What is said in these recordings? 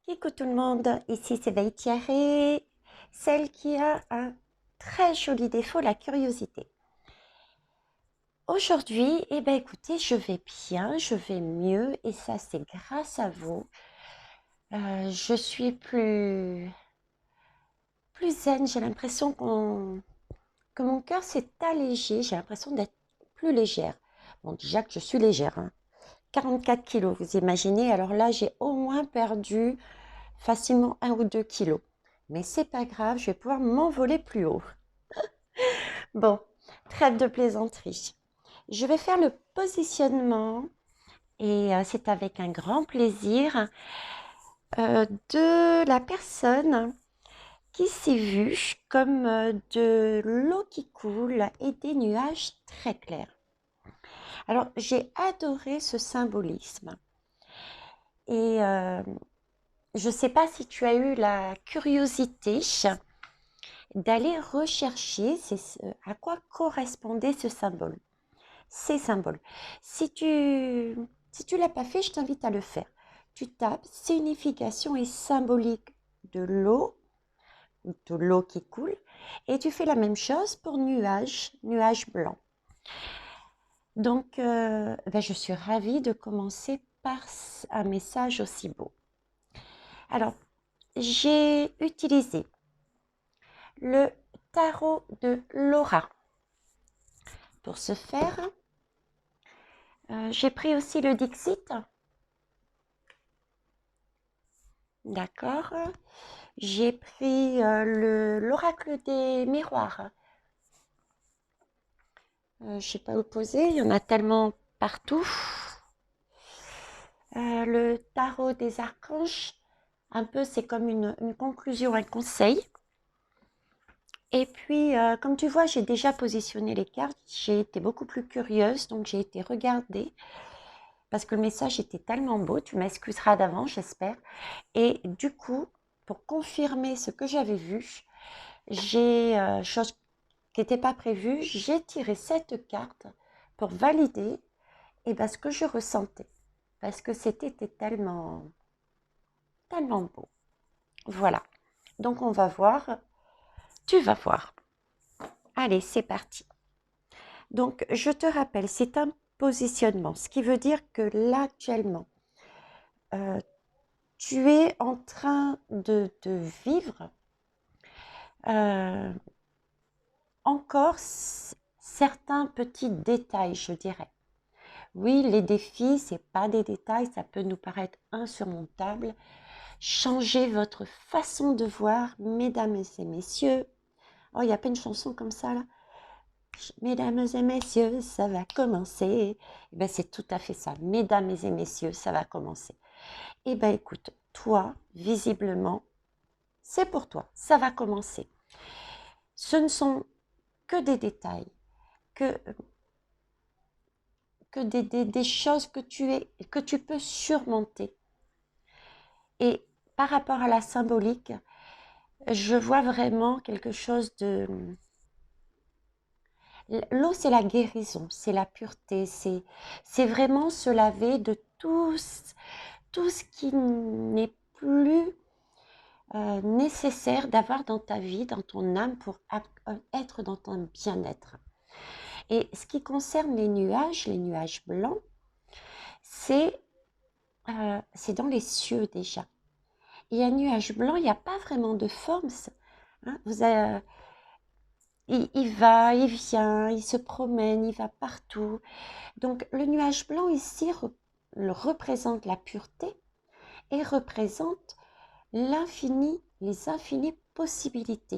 Coucou tout le monde, ici c'est Thierry, celle qui a un très joli défaut, la curiosité. Aujourd'hui, écoutez, je vais bien, je vais mieux et ça c'est grâce à vous. Je suis plus zen, j'ai l'impression que mon cœur s'est allégé, j'ai l'impression d'être plus légère. Bon, déjà que je suis légère, hein. 44 kilos, vous imaginez, alors là j'ai au moins perdu facilement 1 ou 2 kilos. Mais c'est pas grave, je vais pouvoir m'envoler plus haut. Bon, trêve de plaisanterie. Je vais faire le positionnement et c'est avec un grand plaisir de la personne qui s'est vue comme de l'eau qui coule et des nuages très clairs. Alors, j'ai adoré ce symbolisme et je ne sais pas si tu as eu la curiosité d'aller rechercher à quoi correspondait ce symbole, ces symboles. Si tu l'as pas fait, je t'invite à le faire. Tu tapes signification et symbolique de l'eau qui coule, et tu fais la même chose pour nuage blanc. Donc, je suis ravie de commencer par un message aussi beau. Alors, j'ai utilisé le tarot de Laura. Pour ce faire, j'ai pris aussi le Dixit. D'accord. J'ai pris l'oracle des miroirs. Je ne sais pas où poser, il y en a tellement partout. Le tarot des archanges, un peu c'est comme une conclusion, un conseil. Et puis, comme tu vois, j'ai déjà positionné les cartes. J'ai été beaucoup plus curieuse, donc j'ai été regarder. Parce que le message était tellement beau, tu m'excuseras d'avance, j'espère. Et du coup, pour confirmer ce que j'avais vu, chose qui n'était pas prévue, j'ai tiré cette carte pour valider ce que je ressentais. Parce que c'était tellement, tellement beau. Voilà. Donc on va voir. Tu vas voir. Allez, c'est parti. Donc je te rappelle, c'est un positionnement, ce qui veut dire que là actuellement, tu es en train de vivre encore certains petits détails, je dirais. Oui, les défis, c'est pas des détails, ça peut nous paraître insurmontable. Changez votre façon de voir, mesdames et messieurs. Oh, il n'y a pas une chanson comme ça là. Mesdames et messieurs, ça va commencer. C'est tout à fait ça. Mesdames et messieurs, ça va commencer. Écoute, toi, visiblement, c'est pour toi. Ça va commencer. Ce ne sont que des détails, que des choses que tu peux surmonter. Et par rapport à la symbolique, je vois vraiment quelque chose de... L'eau, c'est la guérison, c'est la pureté, c'est vraiment se laver de tout ce qui n'est plus nécessaire d'avoir dans ta vie, dans ton âme pour être dans ton bien-être. Et ce qui concerne les nuages blancs, c'est dans les cieux déjà. Et un nuage blanc, il n'y a pas vraiment de forme. Hein, il va, il vient, il se promène, il va partout. Donc le nuage blanc ici représente la pureté et représente l'infini, les infinies possibilités.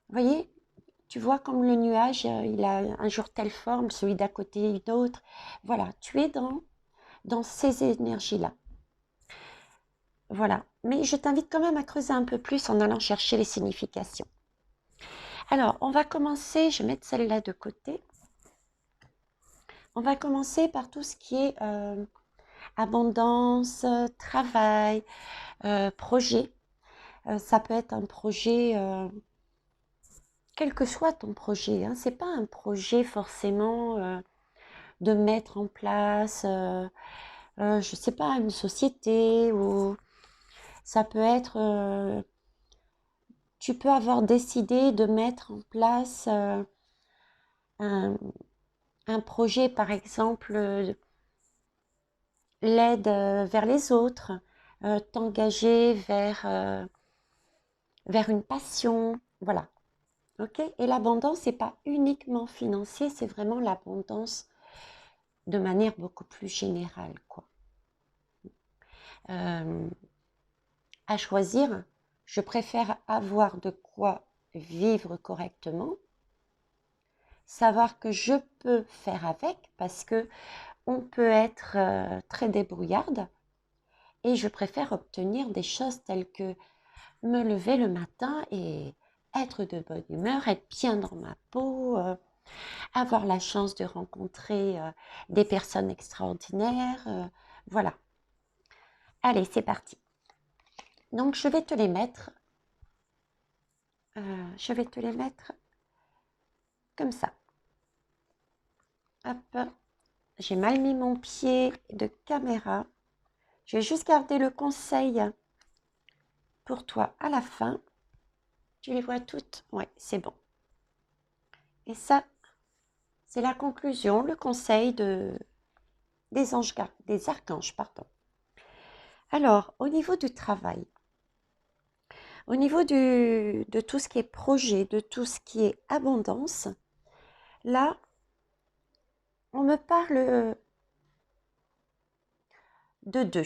Vous voyez, tu vois comme le nuage, il a un jour telle forme, celui d'à côté une autre. Voilà, tu es dans ces énergies-là. Voilà, mais je t'invite quand même à creuser un peu plus en allant chercher les significations. Alors, on va commencer, je vais mettre celle-là de côté. On va commencer par tout ce qui est abondance, travail, projet. Ça peut être un projet, quel que soit ton projet. Hein, c'est pas un projet forcément de mettre en place, je sais pas, une société ou Ça peut être, tu peux avoir décidé de mettre en place un, un projet, par exemple, l'aide vers les autres, t'engager vers une passion, voilà. Ok? Et l'abondance, c'est pas uniquement financier, c'est vraiment l'abondance de manière beaucoup plus générale, quoi. Euh, à choisir, je préfère avoir de quoi vivre correctement, savoir que je peux faire avec, parce que on peut être très débrouillarde, et je préfère obtenir des choses telles que me lever le matin et être de bonne humeur, être bien dans ma peau, avoir la chance de rencontrer des personnes extraordinaires. Voilà. Allez, c'est parti. Donc, je vais te les mettre comme ça. Hop, j'ai mal mis mon pied de caméra. Je vais juste garder le conseil pour toi à la fin. Tu les vois toutes? Ouais, c'est bon. Et ça, c'est la conclusion, le conseil des archanges, pardon. Alors, au niveau du travail, au niveau de tout ce qui est projet, de tout ce qui est abondance, là, on me parle de 2.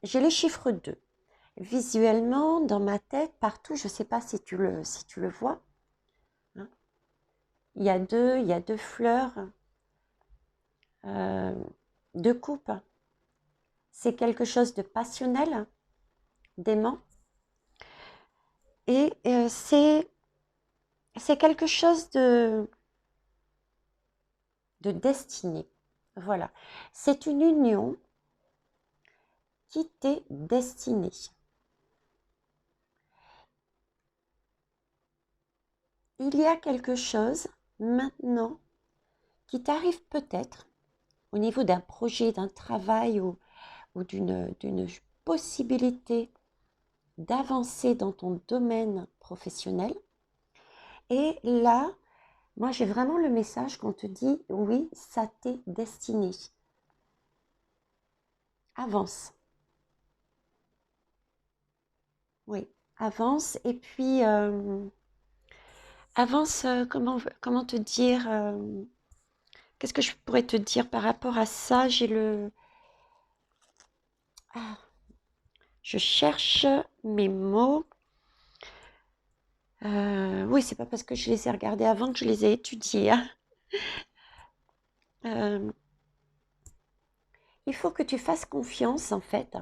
J'ai les chiffres 2. Visuellement, dans ma tête, partout, je ne sais pas si tu le vois, hein, il y a deux fleurs, euh, deux coupes. C'est quelque chose de passionnel, d'aimant, et c'est quelque chose de destiné. Voilà. C'est une union qui t'est destinée. Il y a quelque chose maintenant qui t'arrive peut-être au niveau d'un projet, d'un travail ou d'une possibilité d'avancer dans ton domaine professionnel. Et là, moi j'ai vraiment le message qu'on te dit, oui, ça t'est destiné. Avance. Oui, avance. Et puis, avance, comment te dire, qu'est-ce que je pourrais te dire par rapport à ça? Ah, je cherche mes mots. Oui, c'est pas parce que je les ai regardés avant que je les ai étudiés, hein. Euh, il faut que tu fasses confiance, en fait.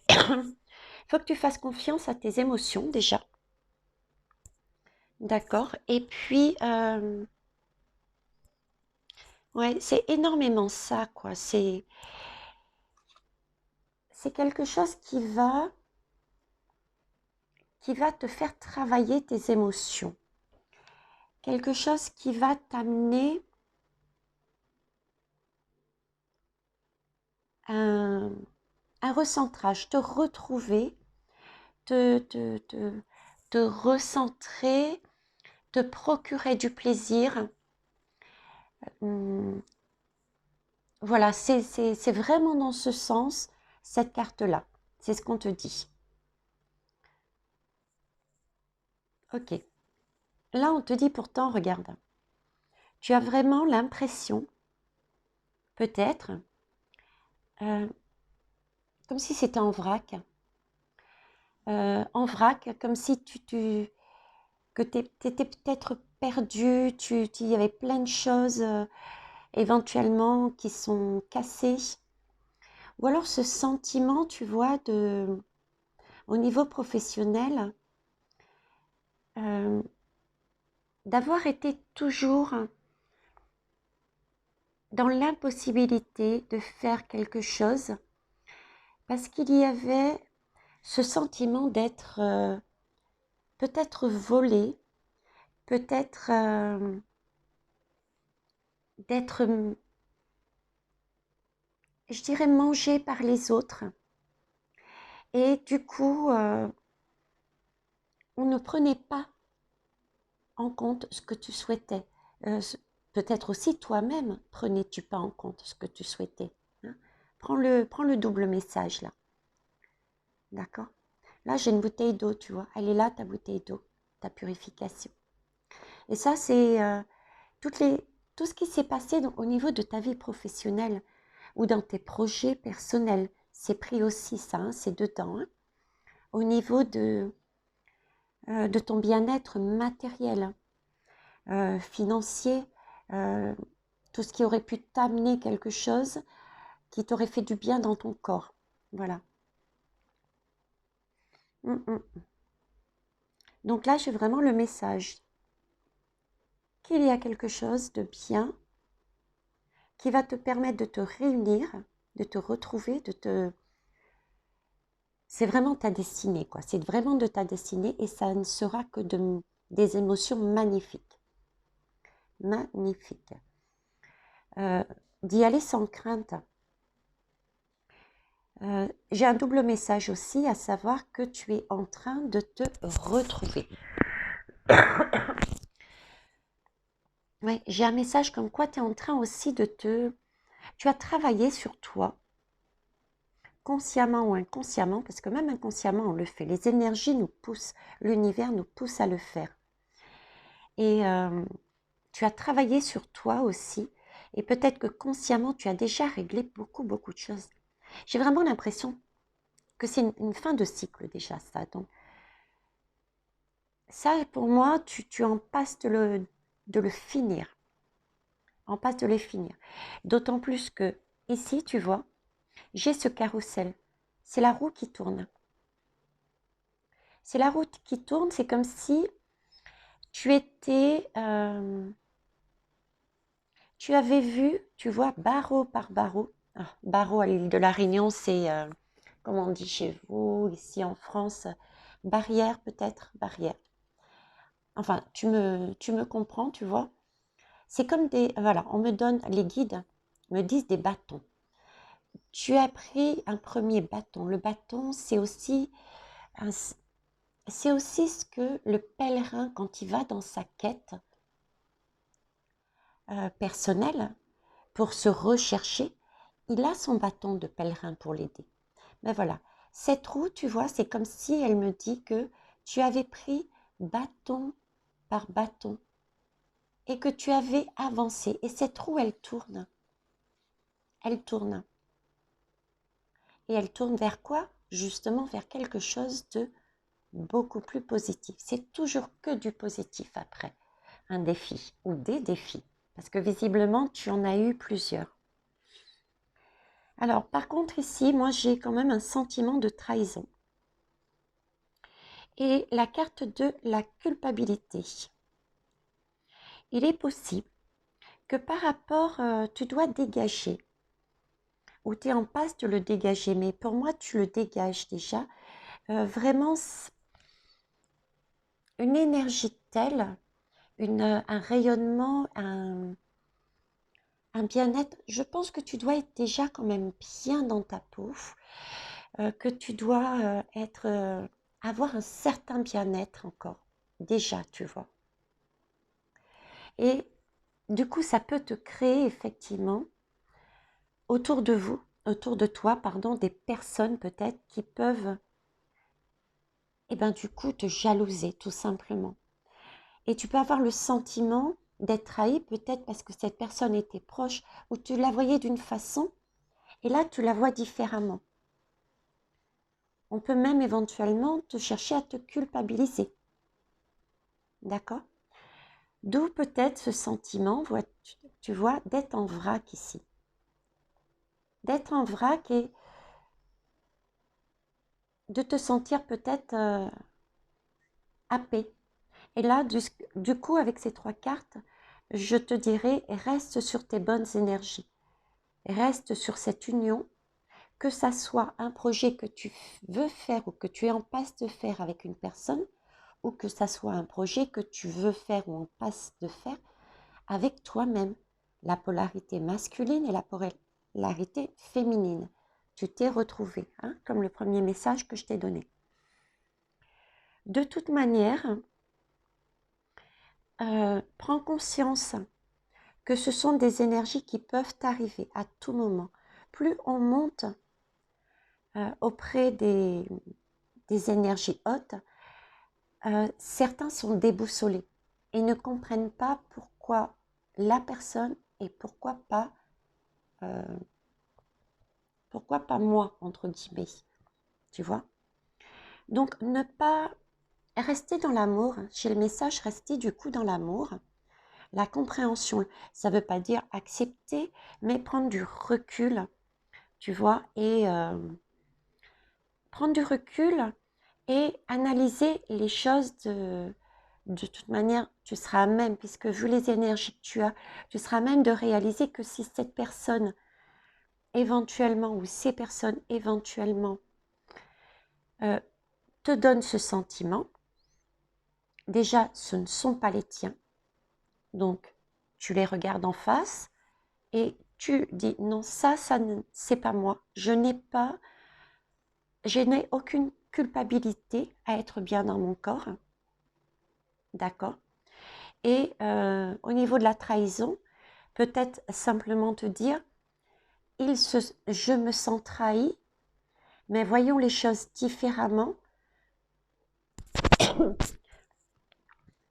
Il faut que tu fasses confiance à tes émotions, déjà. D'accord? Et puis, ouais, c'est énormément ça, quoi. C'est quelque chose qui va te faire travailler tes émotions. Quelque chose qui va t'amener un, un recentrage, te retrouver, te, te, te, te recentrer, te procurer du plaisir. Voilà, c'est vraiment dans ce sens, cette carte-là. C'est ce qu'on te dit. Ok. Là, on te dit pourtant, regarde, tu as vraiment l'impression, peut-être, euh, comme si c'était en vrac, comme si que tu étais peut-être perdu, il y avait plein de choses éventuellement qui sont cassées. Ou alors ce sentiment, tu vois, au niveau professionnel, euh, d'avoir été toujours dans l'impossibilité de faire quelque chose parce qu'il y avait ce sentiment d'être peut-être volé, peut-être d'être, je dirais, mangé par les autres. Et du coup, on ne prenait pas en compte ce que tu souhaitais. Euh, Peut-être aussi toi-même, prenais-tu pas en compte ce que tu souhaitais, hein? Prends le double message là, d'accord? Là, j'ai une bouteille d'eau, tu vois. Elle est là, ta bouteille d'eau, ta purification. Et ça, c'est toutes les, tout ce qui s'est passé au niveau de ta vie professionnelle ou dans tes projets personnels. C'est pris aussi ça, hein, c'est dedans, hein. Au niveau de ton bien-être matériel, financier, euh, tout ce qui aurait pu t'amener quelque chose qui t'aurait fait du bien dans ton corps. Voilà. Mm, mm. Donc là, j'ai vraiment le message qu'il y a quelque chose de bien qui va te permettre de te réunir, de te retrouver, c'est vraiment ta destinée, quoi. C'est vraiment de ta destinée et ça ne sera que des émotions magnifiques. Magnifiques. Euh, D'y aller sans crainte. J'ai un double message aussi, à savoir que tu es en train de te retrouver. Ouais, j'ai un message comme quoi tu es en train aussi Tu as travaillé sur toi, consciemment ou inconsciemment, parce que même inconsciemment on le fait. Les énergies nous poussent, l'univers nous pousse à le faire. Et tu as travaillé sur toi aussi. Et peut-être que consciemment, tu as déjà réglé beaucoup, beaucoup de choses. J'ai vraiment l'impression que c'est une fin de cycle déjà, ça. Donc, ça, pour moi, tu en passes de le finir. En passe de le finir. D'autant plus que ici, tu vois, j'ai ce carrousel. C'est la roue qui tourne. C'est la roue qui tourne. C'est comme si tu étais... tu avais vu, tu vois, barreau par barreau. Ah, barreau à l'île de la Réunion, c'est, comment on dit chez vous, ici en France, barrière peut-être, barrière. Enfin, tu me comprends, tu vois. C'est comme des, voilà, on me donne, les guides me disent des bâtons. Tu as pris un premier bâton. Le bâton, c'est aussi ce que le pèlerin, quand il va dans sa quête personnelle, pour se rechercher, il a son bâton de pèlerin pour l'aider. Mais voilà, cette roue, tu vois, c'est comme si elle me dit que tu avais pris bâton par bâton et que tu avais avancé. Et cette roue, elle tourne. Elle tourne. Et elle tourne vers quoi? Justement vers quelque chose de beaucoup plus positif. C'est toujours que du positif après. Un défi ou des défis. Parce que visiblement, tu en as eu plusieurs. Alors, par contre, ici, moi, j'ai quand même un sentiment de trahison. Et la carte de la culpabilité. Il est possible que par rapport, tu dois dégager, ou tu es en passe de le dégager, mais pour moi, tu le dégages déjà. Vraiment, une énergie telle, un rayonnement, un bien-être. Je pense que tu dois être déjà quand même bien dans ta peau, que tu dois avoir un certain bien-être encore, déjà, tu vois. Et du coup, ça peut te créer effectivement autour de toi, pardon, des personnes peut-être qui peuvent, eh ben, du coup, te jalouser tout simplement. Et tu peux avoir le sentiment d'être trahi peut-être parce que cette personne était proche ou tu la voyais d'une façon et là, tu la vois différemment. On peut même éventuellement te chercher à te culpabiliser. D'accord? D'où peut-être ce sentiment, tu vois, d'être en vrac ici. D'être en vrac et de te sentir peut-être happé. Et là, du coup, avec ces trois cartes, je te dirais, reste sur tes bonnes énergies. Reste sur cette union, que ça soit un projet que tu veux faire ou que tu es en passe de faire avec une personne, ou que ça soit un projet que tu veux faire ou en passe de faire avec toi-même. La polarité masculine et la polarité féminine. tu t'es retrouvé, hein, comme le premier message que je t'ai donné. De toute manière, prends conscience que ce sont des énergies qui peuvent arriver à tout moment. Plus on monte auprès des énergies hautes, certains sont déboussolés et ne comprennent pas pourquoi la personne et pourquoi pas moi, entre guillemets, tu vois. Donc, ne pas rester dans l'amour, chez le message, rester du coup dans l'amour, la compréhension, ça ne veut pas dire accepter, mais prendre du recul, tu vois, et prendre du recul et analyser les choses de toute manière, tu seras à même, puisque vu les énergies que tu as, tu seras à même de réaliser que si cette personne éventuellement, ou ces personnes éventuellement, te donnent ce sentiment, déjà, ce ne sont pas les tiens. Donc, tu les regardes en face et tu dis, non, ça c'est pas moi. Je n'ai aucune culpabilité à être bien dans mon corps. D'accord? Et au niveau de la trahison, peut-être simplement te dire, je me sens trahi, mais voyons les choses différemment.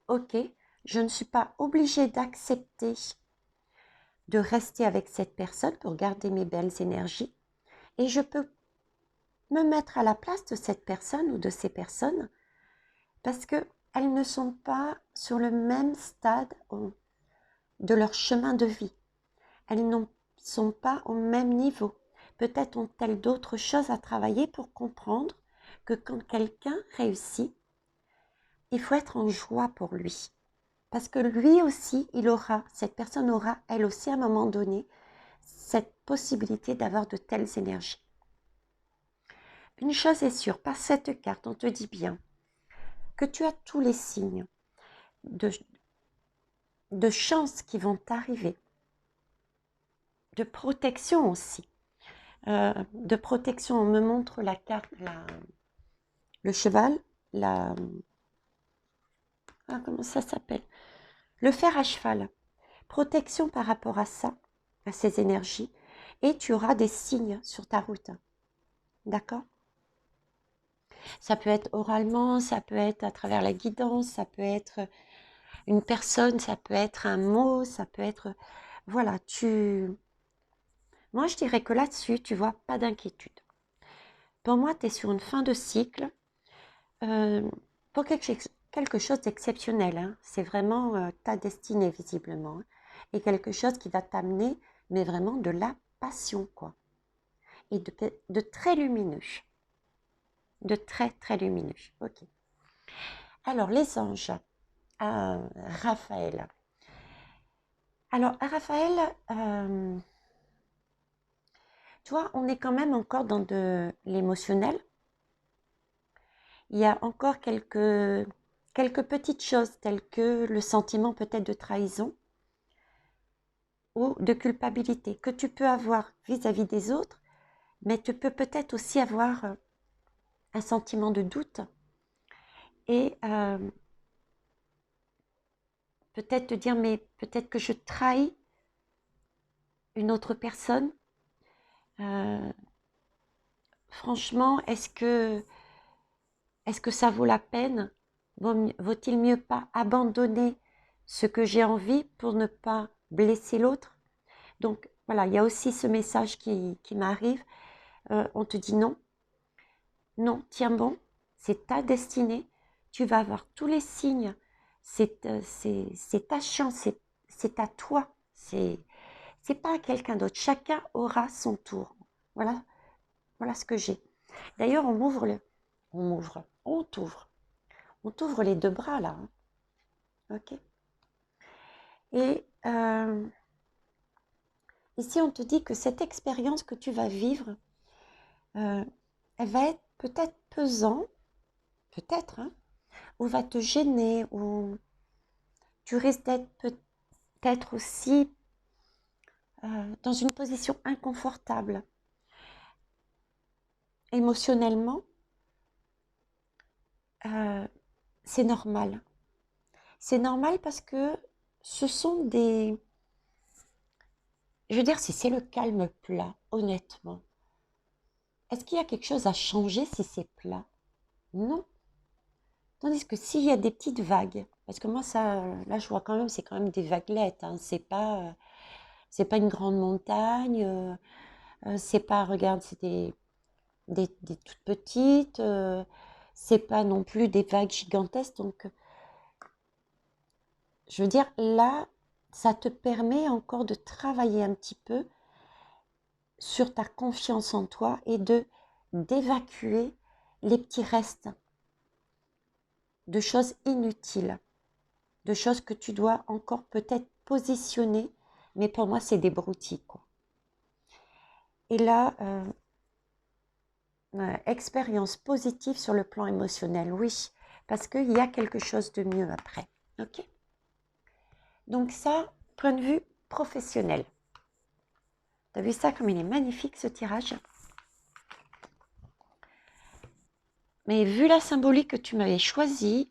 Ok, je ne suis pas obligée d'accepter de rester avec cette personne pour garder mes belles énergies. Et je peux me mettre à la place de cette personne ou de ces personnes parce qu'elles ne sont pas sur le même stade de leur chemin de vie. Elles ne sont pas au même niveau. Peut-être ont-elles d'autres choses à travailler pour comprendre que quand quelqu'un réussit, il faut être en joie pour lui. Parce que lui aussi, cette personne aura, elle aussi, à un moment donné, cette possibilité d'avoir de telles énergies. Une chose est sûre, par cette carte, on te dit bien que tu as tous les signes de chance qui vont t'arriver, de protection aussi. De protection, on me montre la carte, le cheval, comment ça s'appelle? Le fer à cheval. Protection par rapport à ça, à ces énergies, et tu auras des signes sur ta route. D'accord? Ça peut être oralement, ça peut être à travers la guidance, ça peut être une personne, ça peut être un mot, ça peut être... Voilà, moi je dirais que là-dessus, tu vois, pas d'inquiétude. Pour moi, tu es sur une fin de cycle pour quelque chose d'exceptionnel. Hein. C'est vraiment ta destinée, visiblement. Hein. Et quelque chose qui va t'amener, mais vraiment de la passion, quoi. Et de très lumineux. De très, très lumineux. Ok. Alors, les anges. Raphaël. Alors, Raphaël, tu vois, on est quand même encore dans de l'émotionnel. Il y a encore quelques petites choses telles que le sentiment peut-être de trahison ou de culpabilité que tu peux avoir vis-à-vis des autres, mais tu peux peut-être aussi avoir un sentiment de doute et peut-être te dire, mais peut-être que je trahis une autre personne. Franchement, est-ce que ça vaut la peine? Vaut-il mieux pas abandonner ce que j'ai envie pour ne pas blesser l'autre? Donc voilà, il y a aussi ce message qui m'arrive. On te dit non, non, tiens bon, c'est ta destinée. Tu vas avoir tous les signes. C'est ta chance, c'est à toi. C'est pas à quelqu'un d'autre. Chacun aura son tour. Voilà, voilà ce que j'ai. D'ailleurs, on t'ouvre les deux bras là. Hein. Ok. Et ici, on te dit que cette expérience que tu vas vivre, elle va être peut-être pesante, peut-être, hein, ou va te gêner, ou tu risques d'être peut-être aussi dans une position inconfortable. émotionnellement, c'est normal. C'est normal parce que ce sont des... Je veux dire, si c'est le calme plat, honnêtement, est-ce qu'il y a quelque chose à changer si c'est plat? Non. Tandis que s'il y a des petites vagues, parce que moi, ça, là, je vois quand même, c'est quand même des vaguelettes, hein, c'est pas une grande montagne, c'est pas, regarde, c'est des toutes petites, c'est pas non plus des vagues gigantesques, donc je veux dire, là, ça te permet encore de travailler un petit peu sur ta confiance en toi et d'évacuer les petits restes de choses inutiles, de choses que tu dois encore peut-être positionner, mais pour moi, c'est des broutilles, quoi. Et là, expérience positive sur le plan émotionnel, oui, parce qu'il y a quelque chose de mieux après. Ok. Donc ça, point de vue professionnel. Tu as vu ça comme il est magnifique ce tirage? Mais vu la symbolique que tu m'avais choisie,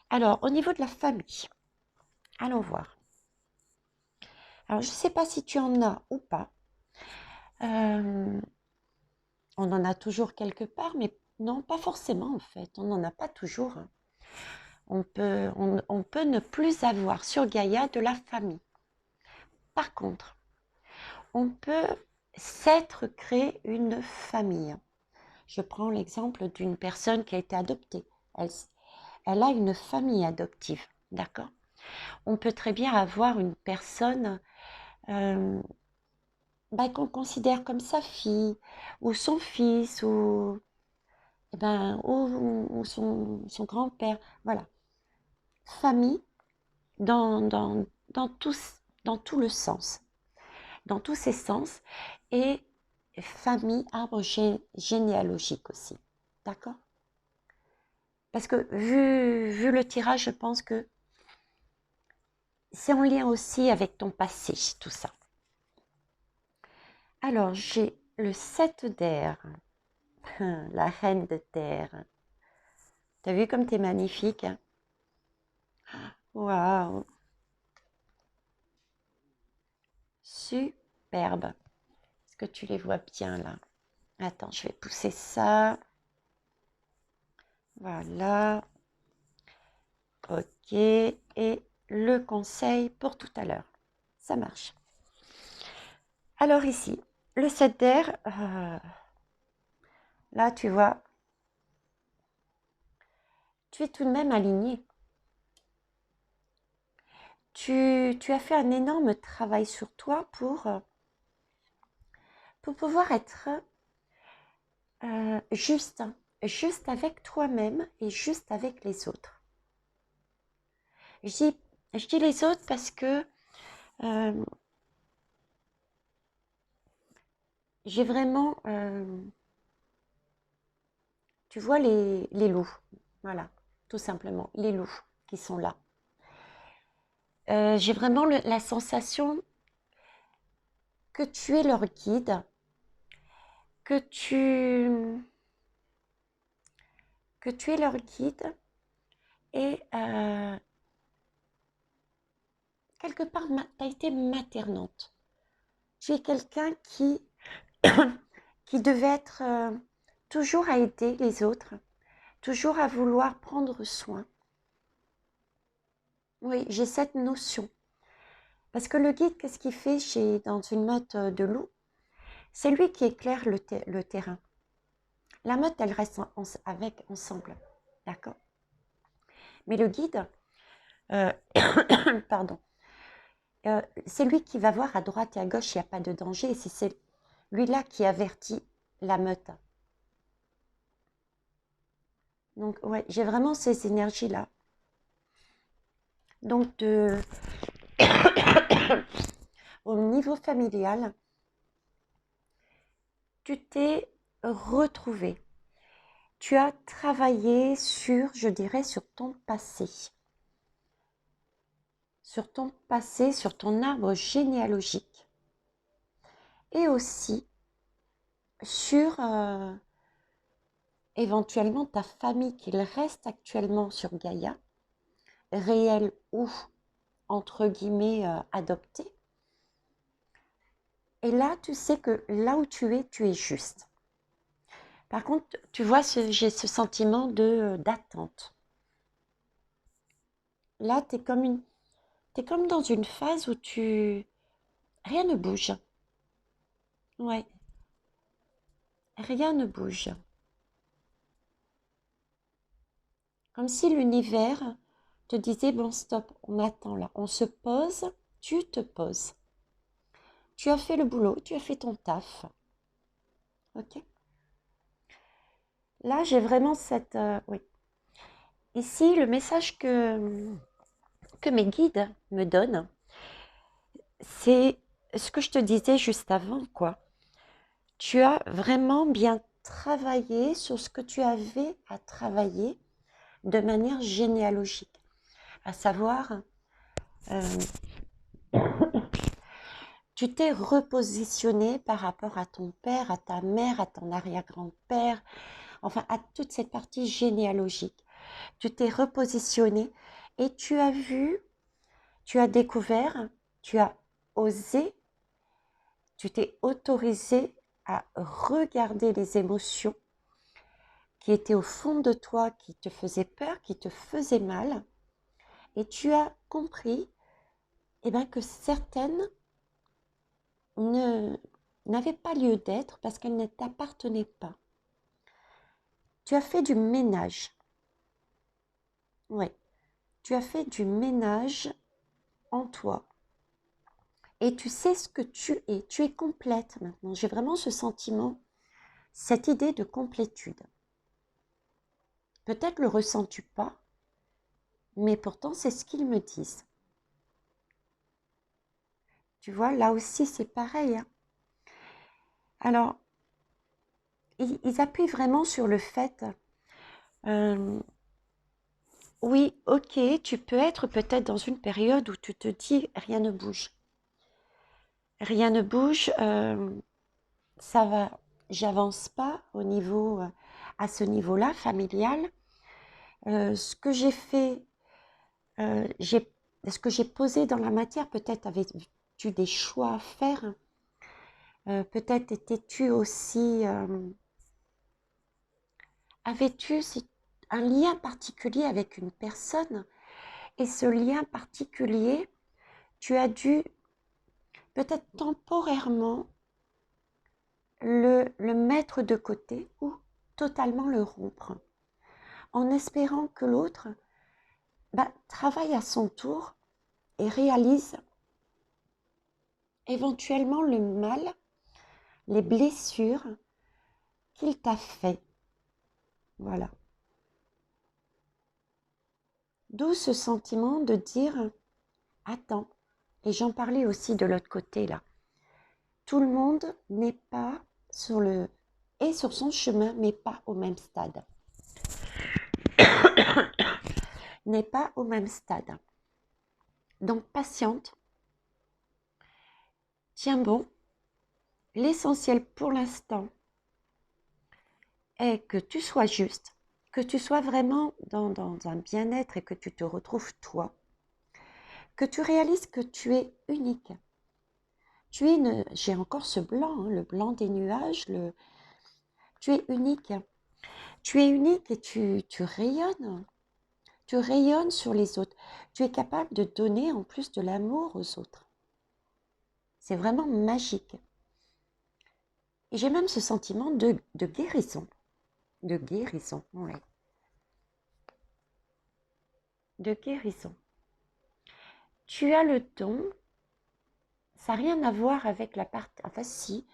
alors au niveau de la famille, allons voir. Alors je ne sais pas si tu en as ou pas. On en a toujours quelque part, mais non, pas forcément en fait. On n'en a pas toujours. On peut ne plus avoir sur Gaïa de la famille. Par contre, on peut s'être créé une famille. Je prends l'exemple d'une personne qui a été adoptée. Elle a une famille adoptive, d'accord? On peut très bien avoir une personne qu'on considère comme sa fille, ou son fils, ou son grand-père. Voilà. Famille dans dans tout le sens, dans tous ses sens, et famille, arbre généalogique aussi. D'accord? Parce que vu le tirage, je pense que c'est en lien aussi avec ton passé, tout ça. Alors, j'ai le 7 d'air, la reine de terre. T'as vu comme t'es magnifique? Waouh! Superbe. Est-ce que tu les vois bien là? Attends, je vais pousser ça. Voilà. Ok. Et le conseil pour tout à l'heure. Ça marche. Alors ici, le 7 d'air, là tu vois, tu es tout de même aligné. Tu as fait un énorme travail sur toi pour pouvoir être juste, juste avec toi-même et juste avec les autres. Je dis les autres parce que j'ai vraiment, tu vois les loups, voilà, tout simplement, les loups qui sont là. J'ai vraiment la sensation que tu es leur guide, que tu es leur guide et quelque part, tu as été maternante. Tu es quelqu'un qui devait être toujours à aider les autres, toujours à vouloir prendre soin. Oui, j'ai cette notion. Parce que le guide, qu'est-ce qu'il fait dans une meute de loups? C'est lui qui éclaire le terrain. La meute, elle reste ensemble. D'accord? Mais le guide, euh, pardon, c'est lui qui va voir à droite et à gauche, il n'y a pas de danger. Et c'est lui-là qui avertit la meute. Donc, ouais, j'ai vraiment ces énergies-là. Donc, au niveau familial, tu t'es retrouvé. Tu as travaillé je dirais, sur ton passé. Sur ton passé, sur ton arbre généalogique. Et aussi sur éventuellement ta famille qu'il reste actuellement sur Gaïa, réelle ou entre guillemets adoptée. Et là, tu sais que là où tu es juste. Par contre, tu vois, j'ai ce sentiment d'attente. Là, t'es comme dans une phase où rien ne bouge. Ouais, rien ne bouge. Comme si l'univers te disait, bon, stop, on attend là, on se pose, tu te poses. Tu as fait le boulot, tu as fait ton taf. Ok? Là, j'ai vraiment cette... oui. Ici, le message que mes guides me donnent, c'est ce que je te disais juste avant, quoi. Tu as vraiment bien travaillé sur ce que tu avais à travailler de manière généalogique, à savoir, euh, tu t'es repositionné par rapport à ton père, à ta mère, à ton arrière-grand-père, enfin à toute cette partie généalogique. Tu t'es repositionné et tu as vu, tu as découvert, tu as osé, tu t'es autorisé à regarder les émotions qui étaient au fond de toi, qui te faisaient peur, qui te faisaient mal, et tu as compris eh ben, que certaines n'avaient pas lieu d'être parce qu'elles ne t'appartenaient pas. Tu as fait du ménage. Oui, tu as fait du ménage en toi. Et tu sais ce que tu es. Tu es complète maintenant. J'ai vraiment ce sentiment, cette idée de complétude. Peut-être le ressens-tu pas, mais pourtant c'est ce qu'ils me disent. Tu vois, là aussi c'est pareil. Hein. Alors, ils appuient vraiment sur le fait, euh, oui, ok, tu peux être peut-être dans une période où tu te dis rien ne bouge. Rien ne bouge, ça va, j'avance pas au niveau, à ce niveau-là, familial. Ce que j'ai fait, ce que j'ai posé dans la matière, peut-être avais-tu des choix à faire, peut-être étais-tu aussi, avais-tu un lien particulier avec une personne, et ce lien particulier, tu as dû peut-être temporairement le mettre de côté ou totalement le rompre, en espérant que l'autre travaille à son tour et réalise éventuellement le mal, les blessures qu'il t'a fait. Voilà. D'où ce sentiment de dire, attends, et j'en parlais aussi de l'autre côté là, tout le monde n'est pas est sur son chemin, mais pas au même stade. N'est pas au même stade. Donc patiente, tiens bon, l'essentiel pour l'instant est que tu sois juste, que tu sois vraiment dans un bien-être et que tu te retrouves toi, que tu réalises que tu es unique. J'ai encore ce blanc, hein, le blanc des nuages, tu es unique. Tu es unique et tu rayonnes. Tu rayonnes sur les autres. Tu es capable de donner en plus de l'amour aux autres. C'est vraiment magique. Et j'ai même ce sentiment de guérison. De guérison, oui. De guérison. Tu as le don, ça n'a rien à voir avec la partie... Enfin si,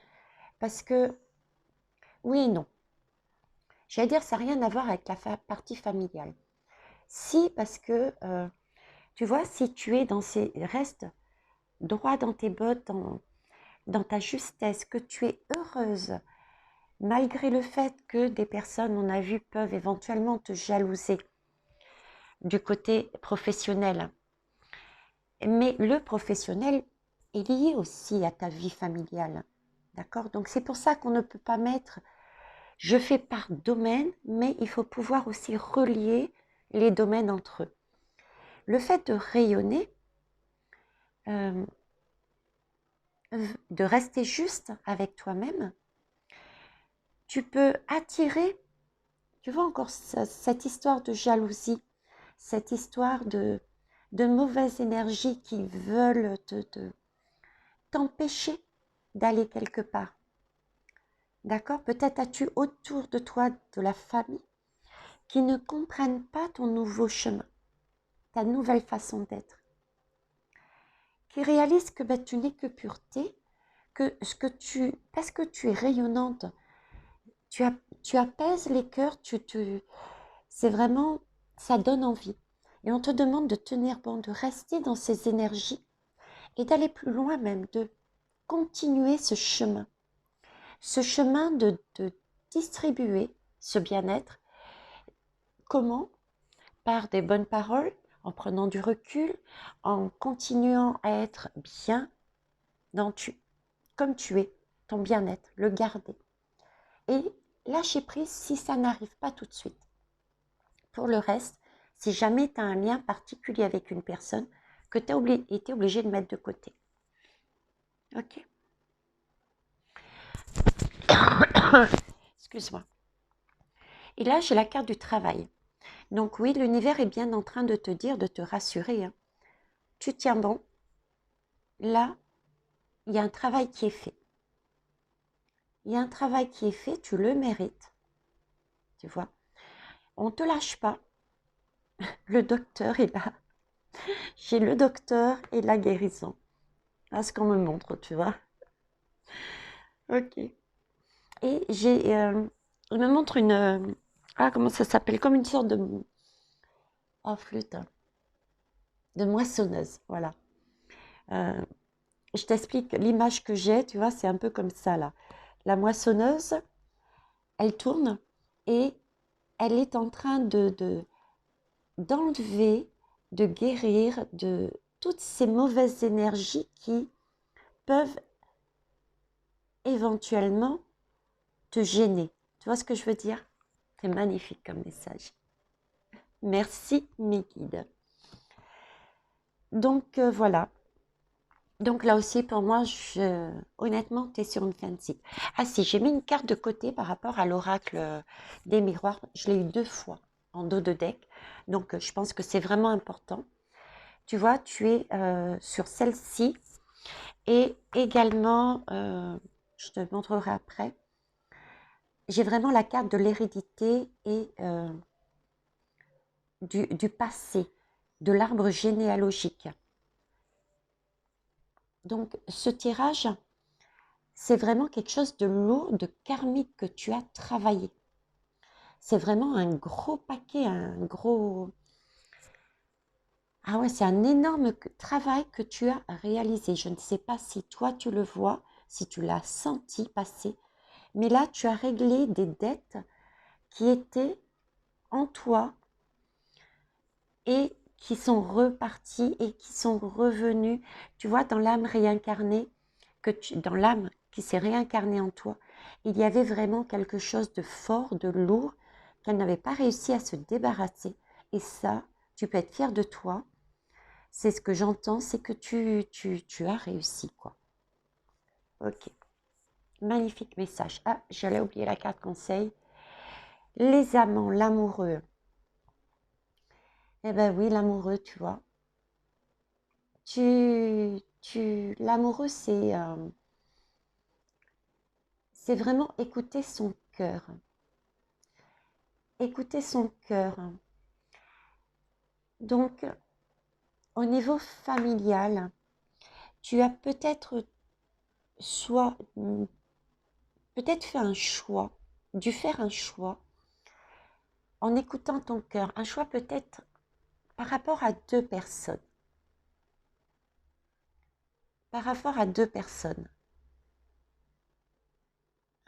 parce que... Oui et non. J'allais dire, ça n'a rien à voir avec la partie familiale. Si, parce que, tu vois, si tu es restes droit dans tes bottes, dans ta justesse, que tu es heureuse, malgré le fait que des personnes, on a vu, peuvent éventuellement te jalouser du côté professionnel. Mais le professionnel est lié aussi à ta vie familiale. D'accord? Donc c'est pour ça qu'on ne peut pas mettre Je fais par domaine, mais il faut pouvoir aussi relier les domaines entre eux. Le fait de rayonner, euh, de rester juste avec toi-même, tu peux attirer, tu vois encore cette histoire de jalousie, cette histoire de mauvaise énergie qui veulent t'empêcher d'aller quelque part. D'accord? Peut-être as-tu autour de toi de la famille qui ne comprennent pas ton nouveau chemin, ta nouvelle façon d'être, qui réalisent que ben, tu n'es que pureté, que ce que parce que tu es rayonnante, tu, tu apaises les cœurs, c'est vraiment, ça donne envie. Et on te demande de tenir bon, de rester dans ces énergies et d'aller plus loin même, de continuer ce chemin de distribuer ce bien-être. Comment? Par des bonnes paroles, en prenant du recul, en continuant à être bien comme tu es, ton bien-être, le garder. Et lâcher prise si ça n'arrive pas tout de suite. Pour le reste, si jamais tu as un lien particulier avec une personne que tu as été obligé de mettre de côté. Ok? Excuse-moi. Et là, j'ai la carte du travail. Donc oui, l'univers est bien en train de te dire, de te rassurer. Hein. Tu tiens bon. Là, il y a un travail qui est fait. Il y a un travail qui est fait, tu le mérites. Tu vois? On ne te lâche pas. Le docteur est là. J'ai le docteur et la guérison. À ce qu'on me montre, tu vois? Ok. Et il me montre comment ça s'appelle? Comme une sorte de, oh flûte, de moissonneuse, voilà. Euh, je t'explique l'image que j'ai, tu vois, c'est un peu comme ça là. La moissonneuse, elle tourne et elle est en train d'enlever, de guérir de toutes ces mauvaises énergies qui peuvent éventuellement te gêner. Tu vois ce que je veux dire? C'est magnifique comme message. Merci mes guides. Donc voilà. Donc là aussi pour moi, honnêtement, tu es sur une fin de cycle. Ah si, j'ai mis une carte de côté par rapport à l'oracle des miroirs. Je l'ai eu 2 fois en dos de deck. Donc je pense que c'est vraiment important. Tu vois, tu es sur celle-ci. Et également, je te montrerai après, j'ai vraiment la carte de l'hérédité et du passé, de l'arbre généalogique. Donc, ce tirage, c'est vraiment quelque chose de lourd, de karmique que tu as travaillé. C'est vraiment un gros paquet, un gros... Ah ouais, c'est un énorme travail que tu as réalisé. Je ne sais pas si toi tu le vois, si tu l'as senti passer, mais là, tu as réglé des dettes qui étaient en toi et qui sont repartis et qui sont revenus, tu vois, dans l'âme réincarnée, dans l'âme qui s'est réincarnée en toi, il y avait vraiment quelque chose de fort, de lourd, qu'elle n'avait pas réussi à se débarrasser. Et ça, tu peux être fier de toi. C'est ce que j'entends, c'est que tu as réussi, quoi. Ok. Magnifique message. Ah, j'allais oublier la carte conseil. Les amants, l'amoureux. Eh ben oui, l'amoureux, tu vois. L'amoureux, c'est vraiment écouter son cœur. Écouter son cœur. Donc, au niveau familial, tu as soit, peut-être fait un choix, dû faire un choix en écoutant ton cœur. Un choix peut-être par rapport à 2 personnes. Par rapport à 2 personnes.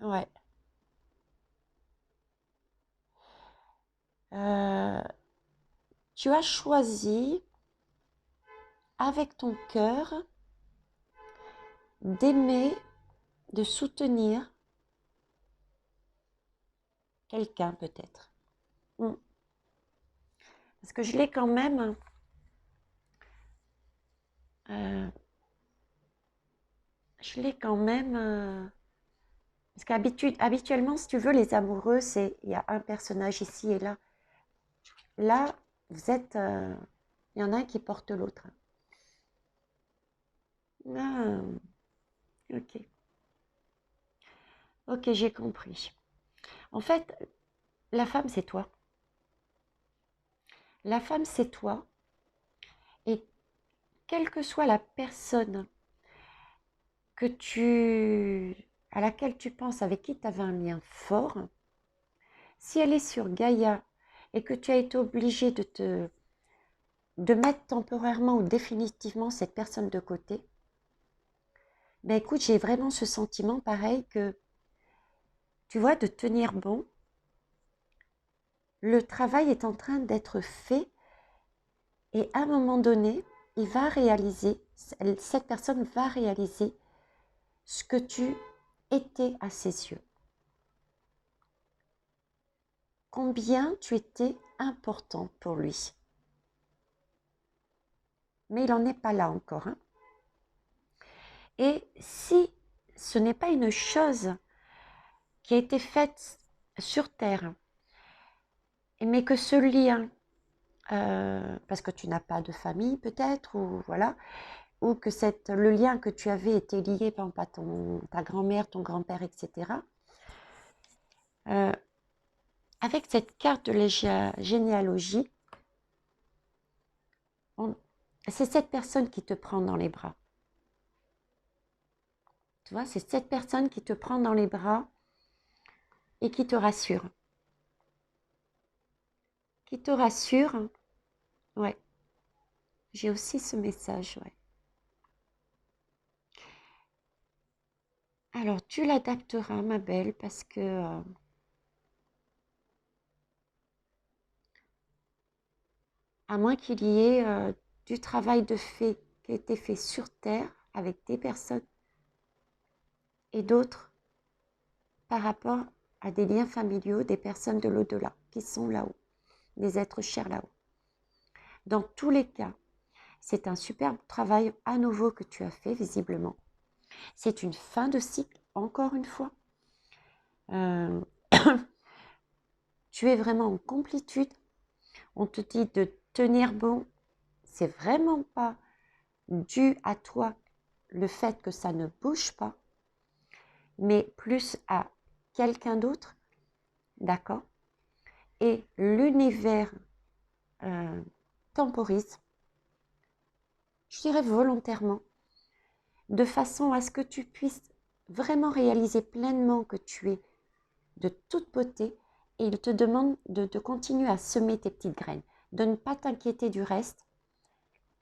Ouais. Euh, tu as choisi avec ton cœur d'aimer, de soutenir quelqu'un peut-être. Mm. Parce que je l'ai quand même, euh, je l'ai quand même, parce qu'habituellement, si tu veux, les amoureux, il y a un personnage ici et là. Là, vous êtes, il y en a un qui porte l'autre. Ah, ok, ok, j'ai compris. En fait, la femme, c'est toi. La femme, c'est toi. Et quelle que soit la personne à laquelle tu penses, avec qui tu avais un lien fort, si elle est sur Gaïa et que tu as été obligé de mettre temporairement ou définitivement cette personne de côté, ben écoute, j'ai vraiment ce sentiment pareil que, tu vois, de tenir bon. Le travail est en train d'être fait et à un moment donné, cette personne va réaliser ce que tu étais à ses yeux. Combien tu étais important pour lui. Mais il n'en est pas là encore. Hein. Et si ce n'est pas une chose qui a été faite sur Terre, mais que ce lien, parce que tu n'as pas de famille peut-être, ou voilà, ou que le lien que tu avais était lié par exemple à ta grand-mère, ton grand-père, etc. Avec cette carte de la généalogie, c'est cette personne qui te prend dans les bras. Tu vois, c'est cette personne qui te prend dans les bras et qui te rassure. Qui te rassure. Ouais, j'ai aussi ce message, ouais. Alors, tu l'adapteras, ma belle, parce que à moins qu'il y ait du travail de fait qui a été fait sur Terre avec des personnes et d'autres par rapport à des liens familiaux, des personnes de l'au-delà qui sont là-haut, des êtres chers là-haut. Dans tous les cas, c'est un superbe travail à nouveau que tu as fait, visiblement. C'est une fin de cycle, encore une fois. Tu es vraiment en complétude. On te dit de tenir bon. C'est vraiment pas dû à toi le fait que ça ne bouge pas, mais plus à quelqu'un d'autre, d'accord? Et l'univers temporise, je dirais volontairement, de façon à ce que tu puisses vraiment réaliser pleinement que tu es de toute beauté et il te demande de continuer à semer tes petites graines, de ne pas t'inquiéter du reste,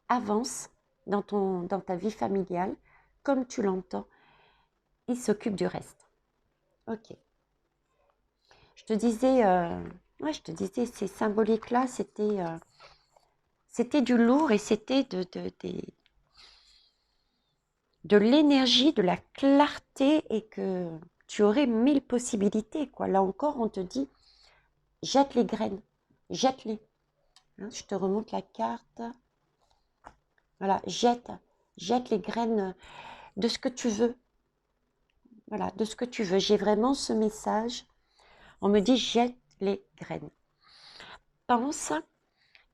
avance dans ta vie familiale comme tu l'entends, il s'occupe du reste. Ok. Je te disais, ces symboliques-là, c'était du lourd et c'était de l'énergie, de la clarté et que tu aurais 1000 possibilités, quoi. Là encore, on te dit, jette les graines, jette-les. Hein, je te remonte la carte. Voilà, jette les graines de ce que tu veux. Voilà, de ce que tu veux. J'ai vraiment ce message. On me dit, jette les graines. Pense,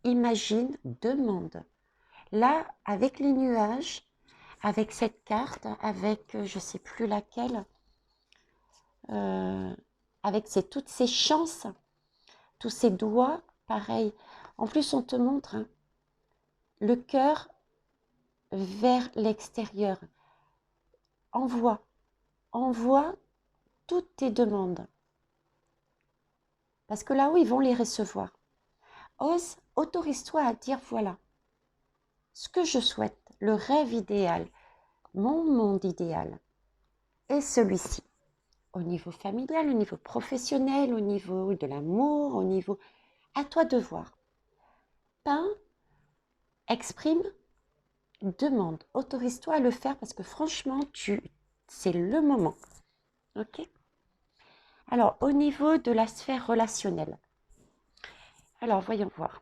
imagine, demande. Là, avec les nuages, avec cette carte, avec je ne sais plus laquelle, euh, avec toutes ces chances, tous ces doigts, pareil. En plus, on te montre hein, le cœur vers l'extérieur. Envoie toutes tes demandes. Parce que là-haut, ils vont les recevoir. Autorise-toi à dire, voilà, ce que je souhaite, le rêve idéal, mon monde idéal est celui-ci. Au niveau familial, au niveau professionnel, au niveau de l'amour, au niveau... À toi de voir. Peins, exprime, demande. Autorise-toi à le faire parce que franchement, c'est le moment. Ok? Alors, au niveau de la sphère relationnelle. Alors, voyons voir.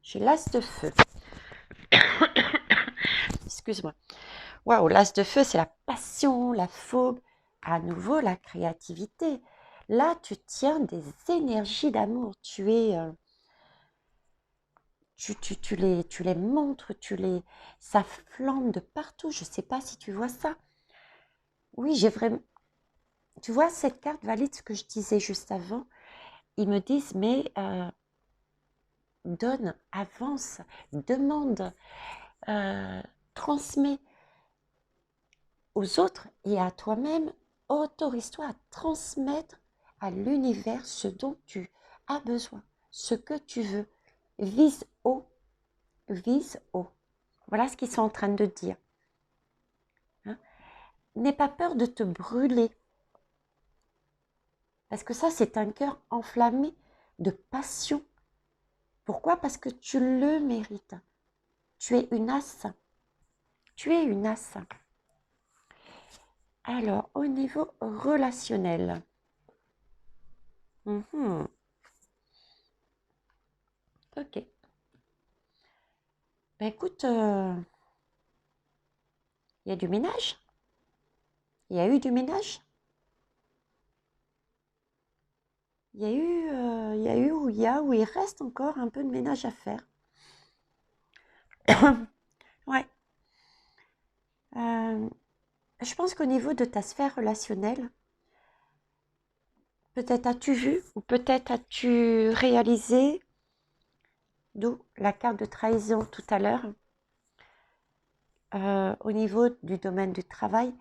J'ai l'as de feu. Excuse-moi. Waouh, l'as de feu, c'est la passion, la fougue, à nouveau la créativité. Là, tu tiens des énergies d'amour. Tu les montres, ça flambe de partout. Je ne sais pas si tu vois ça. Oui, j'ai vraiment. Tu vois, cette carte valide ce que je disais juste avant. Ils me disent, mais donne, avance, demande, euh, transmets aux autres et à toi-même. Autorise-toi à transmettre à l'univers ce dont tu as besoin, ce que tu veux. Vise haut, vise haut. Voilà ce qu'ils sont en train de dire. Hein. N'aie pas peur de te brûler. Parce que ça, c'est un cœur enflammé de passion. Pourquoi? Parce que tu le mérites. Tu es une as. Tu es une as. Alors, au niveau relationnel. Ok. Ben écoute, il y a du ménage. Il y a eu du ménage. Il y a eu ou il reste encore un peu de ménage à faire. Ouais. Je pense qu'au niveau de ta sphère relationnelle, peut-être as-tu vu ou peut-être as-tu réalisé, d'où la carte de trahison tout à l'heure, au niveau du domaine du travail.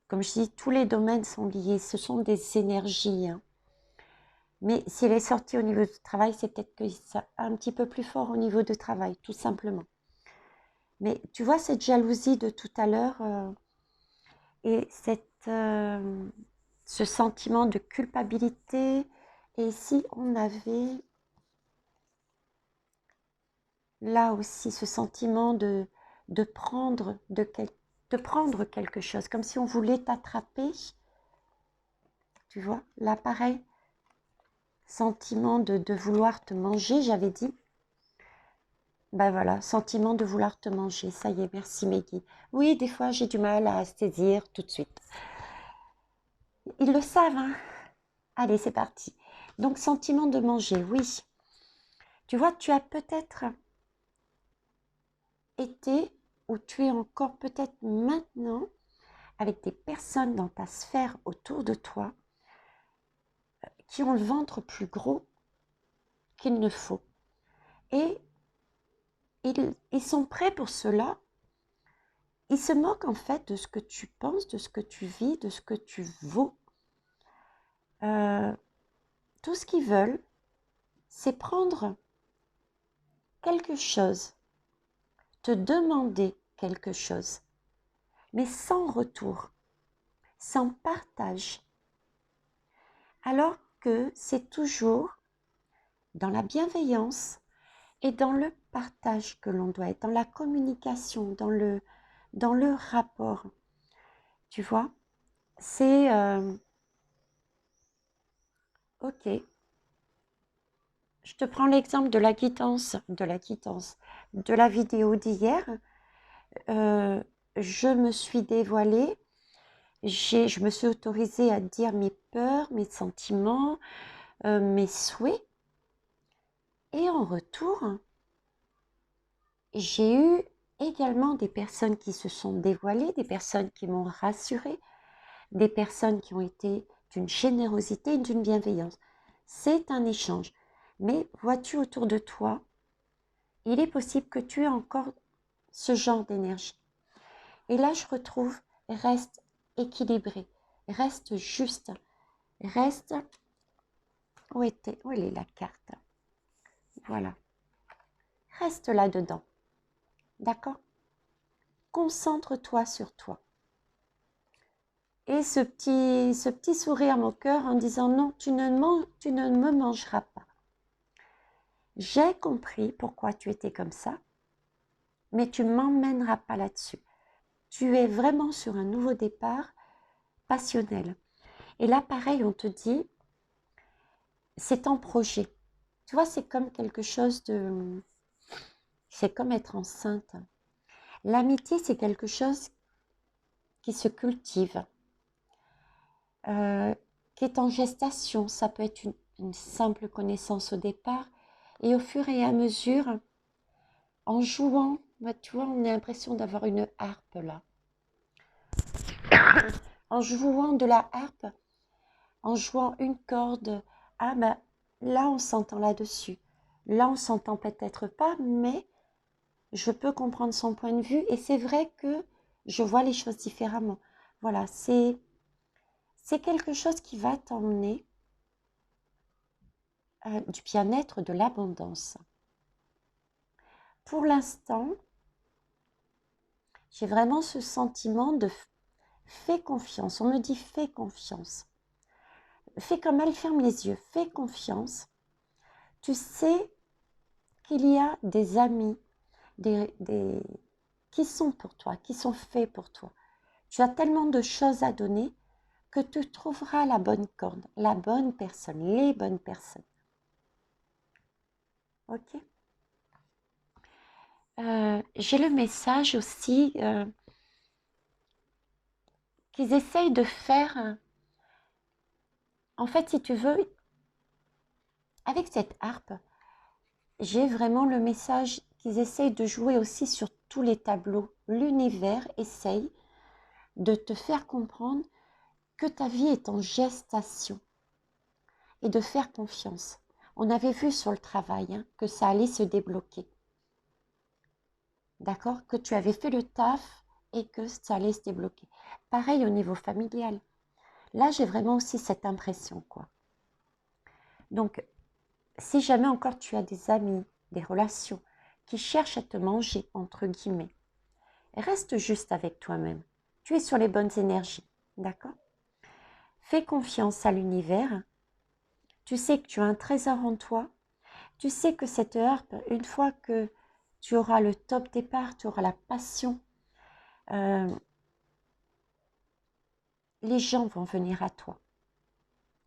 Comme je dis, tous les domaines sont liés, ce sont des énergies. Hein. Mais s'il est sorti au niveau du travail, c'est peut-être que c'est un petit peu plus fort au niveau du travail, tout simplement. Mais tu vois, cette jalousie de tout à l'heure et ce sentiment de culpabilité. Et si on avait là aussi ce sentiment de prendre, de prendre quelque chose, comme si on voulait t'attraper, tu vois, là pareil, sentiment de vouloir te manger, j'avais dit. Ben voilà, sentiment de vouloir te manger, ça y est, merci Meggy. Oui, des fois j'ai du mal à saisir tout de suite. Ils le savent, hein. Allez, c'est parti. Donc, sentiment de manger, oui. Tu vois, tu as peut-être été, ou tu es encore peut-être maintenant, avec des personnes dans ta sphère autour de toi, qui ont le ventre plus gros qu'il ne faut. Et ils sont prêts pour cela. Ils se moquent en fait de ce que tu penses, de ce que tu vis, de ce que tu vaux. Tout ce qu'ils veulent, c'est prendre quelque chose, te demander quelque chose, mais sans retour, sans partage. Alors que c'est toujours dans la bienveillance et dans le partage que l'on doit être, dans la communication, dans le rapport. Tu vois, c'est ok. Je te prends l'exemple de la quittance, de la vidéo d'hier. Je me suis dévoilée, je me suis autorisée à dire mes peurs, mes sentiments, mes souhaits. Et en retour, j'ai eu également des personnes qui se sont dévoilées, des personnes qui m'ont rassurée, des personnes qui ont été d'une générosité, d'une bienveillance. C'est un échange. Mais vois-tu autour de toi, il est possible que tu aies encore ce genre d'énergie. Et là, je retrouve, reste équilibré, reste juste, reste... Où elle est la carte? Voilà. Reste là-dedans. D'accord? Concentre-toi sur toi. Et ce petit sourire à mon cœur en disant non, tu ne me mangeras pas. J'ai compris pourquoi tu étais comme ça, mais tu ne m'emmèneras pas là-dessus. Tu es vraiment sur un nouveau départ passionnel. Et là, pareil, on te dit, c'est en projet. Tu vois, c'est comme quelque chose de... C'est comme être enceinte. L'amitié, c'est quelque chose qui se cultive, euh, qui est en gestation. Ça peut être une simple connaissance au départ. Et au fur et à mesure, en jouant, bah, tu vois, on a l'impression d'avoir une harpe là. En jouant de la harpe, en jouant une corde, ah ben là on s'entend là-dessus. Là on s'entend peut-être pas, mais je peux comprendre son point de vue et c'est vrai que je vois les choses différemment. Voilà, c'est quelque chose qui va t'emmener du bien-être, de l'abondance. Pour l'instant, j'ai vraiment ce sentiment de fais confiance. On me dit fais confiance. Fais comme elle, ferme les yeux, fais confiance. Tu sais qu'il y a des amis qui sont pour toi, qui sont faits pour toi. Tu as tellement de choses à donner que tu trouveras la bonne corde, la bonne personne, les bonnes personnes. Ok. J'ai le message aussi qu'ils essayent de faire, en fait, si tu veux, avec cette harpe, j'ai vraiment le message qu'ils essayent de jouer aussi sur tous les tableaux. L'univers essaye de te faire comprendre que ta vie est en gestation et de faire confiance. On avait vu sur le travail que ça allait se débloquer. D'accord? Que tu avais fait le taf et que ça allait se débloquer. Pareil au niveau familial. Là, j'ai vraiment aussi cette impression, quoi. Donc, si jamais encore tu as des amis, des relations qui cherchent à te manger, entre guillemets, reste juste avec toi-même. Tu es sur les bonnes énergies. D'accord? Fais confiance à l'univers. Tu sais que tu as un trésor en toi. Tu sais que cette harpe, une fois que tu auras le top départ, tu auras la passion, euh, les gens vont venir à toi.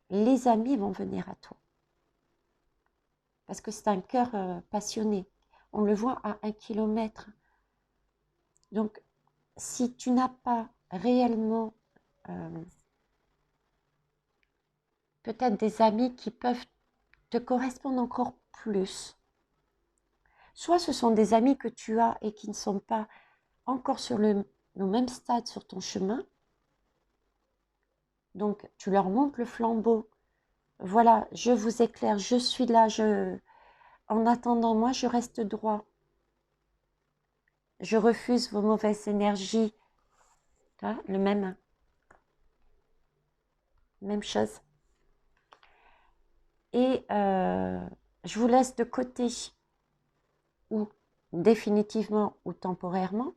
Les amis vont venir à toi. Parce que c'est un cœur passionné. On le voit à 1 kilomètre. Donc, si tu n'as pas réellement peut-être des amis qui peuvent te correspondre encore plus, soit ce sont des amis que tu as et qui ne sont pas encore sur le même stade sur ton chemin, donc tu leur montres le flambeau, voilà, je vous éclaire, je suis là, en attendant, moi je reste droit, je refuse vos mauvaises énergies, le même chose. Et je vous laisse de côté, ou définitivement ou temporairement.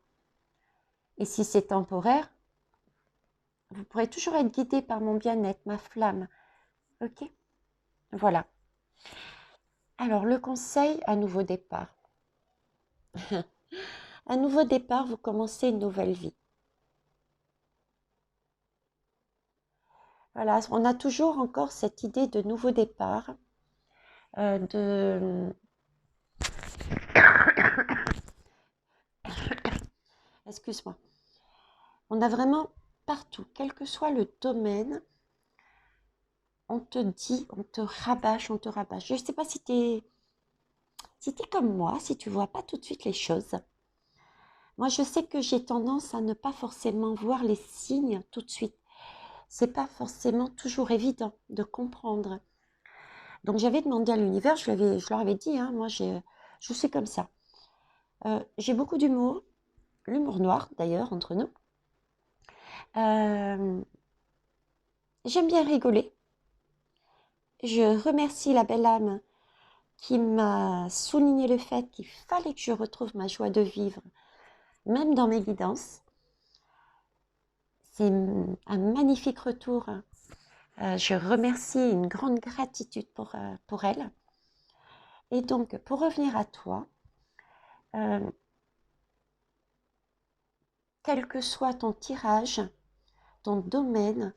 Et si c'est temporaire, vous pourrez toujours être guidé par mon bien-être, ma flamme. Ok? Voilà. Alors, le conseil, un nouveau départ. Un nouveau départ, vous commencez une nouvelle vie. Voilà, on a toujours encore cette idée de nouveau départ, de... Excuse-moi. On a vraiment partout, quel que soit le domaine, on te dit, on te rabâche, on te rabâche. Je ne sais pas si tu es comme moi, si tu vois pas tout de suite les choses. Moi, je sais que j'ai tendance à ne pas forcément voir les signes tout de suite. C'est pas forcément toujours évident de comprendre. Donc, j'avais demandé à l'univers, je leur avais dit, moi, je suis comme ça. J'ai beaucoup d'humour, l'humour noir d'ailleurs, entre nous. J'aime bien rigoler. Je remercie la belle âme qui m'a souligné le fait qu'il fallait que je retrouve ma joie de vivre, même dans mes guidances. C'est un magnifique retour. Je remercie, une grande gratitude pour elle. Et donc, pour revenir à toi, quel que soit ton tirage, ton domaine,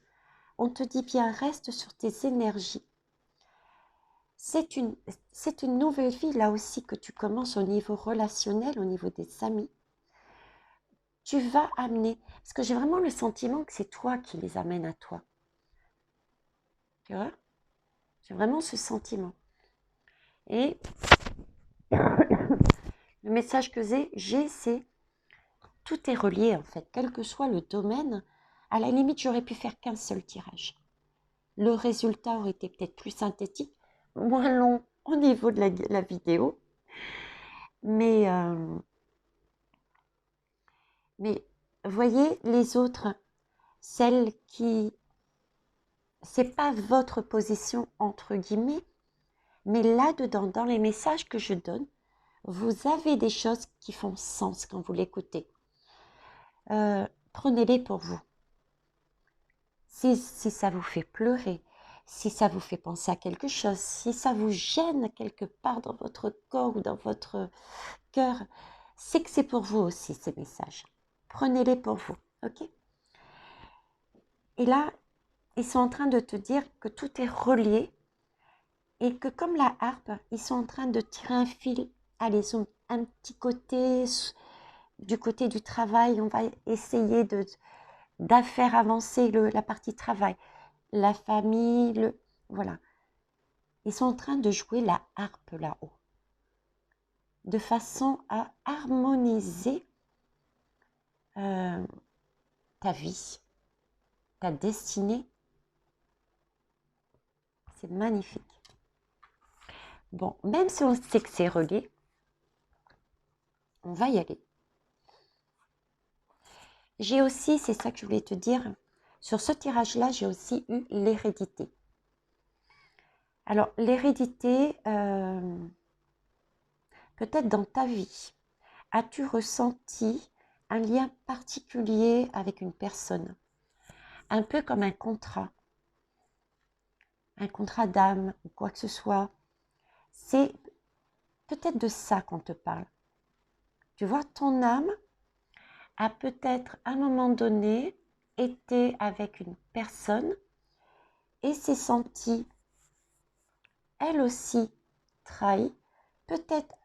On te dit bien, reste sur tes énergies. C'est une nouvelle vie là aussi que tu commences au niveau relationnel, au niveau des amis. Tu vas amener, parce que j'ai vraiment le sentiment que c'est toi qui les amènes à toi. Tu vois? J'ai vraiment ce sentiment. Et le message que j'ai, c'est tout est relié en fait, quel que soit le domaine. À la limite, j'aurais pu faire qu'un seul tirage. Le résultat aurait été peut-être plus synthétique, moins long au niveau de la vidéo. Mais voyez, les autres, celles qui... C'est pas votre position entre guillemets, mais là-dedans, dans les messages que je donne, vous avez des choses qui font sens quand vous l'écoutez. Prenez-les pour vous. Si ça vous fait pleurer, si ça vous fait penser à quelque chose, si ça vous gêne quelque part dans votre corps ou dans votre cœur, c'est que c'est pour vous aussi ces messages. Prenez-les pour vous, ok? Et là, ils sont en train de te dire que tout est relié et que comme la harpe, ils sont en train de tirer un fil. Allez, un petit côté, du côté du travail, on va essayer de faire avancer la partie travail. La famille, voilà. Ils sont en train de jouer la harpe là-haut, de façon à harmoniser ta vie, ta destinée. C'est magnifique. Bon, même si on sait que c'est relié, on va y aller. J'ai aussi, c'est ça que je voulais te dire, sur ce tirage-là, j'ai aussi eu l'hérédité. Alors, l'hérédité, peut-être dans ta vie, as-tu ressenti un lien particulier avec une personne? Un peu comme un contrat d'âme ou quoi que ce soit. C'est peut-être de ça qu'on te parle. Tu vois, ton âme a peut-être à un moment donné été avec une personne et s'est sentie elle aussi trahie. Peut-être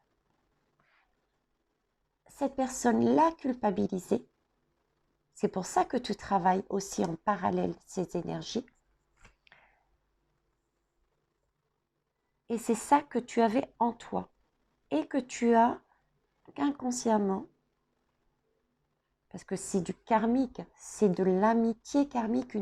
cette personne l'a culpabilisée. C'est pour ça que tu travailles aussi en parallèle ces énergies. Et c'est ça que tu avais en toi et que tu as inconsciemment, parce que c'est du karmique, c'est de l'amitié karmique,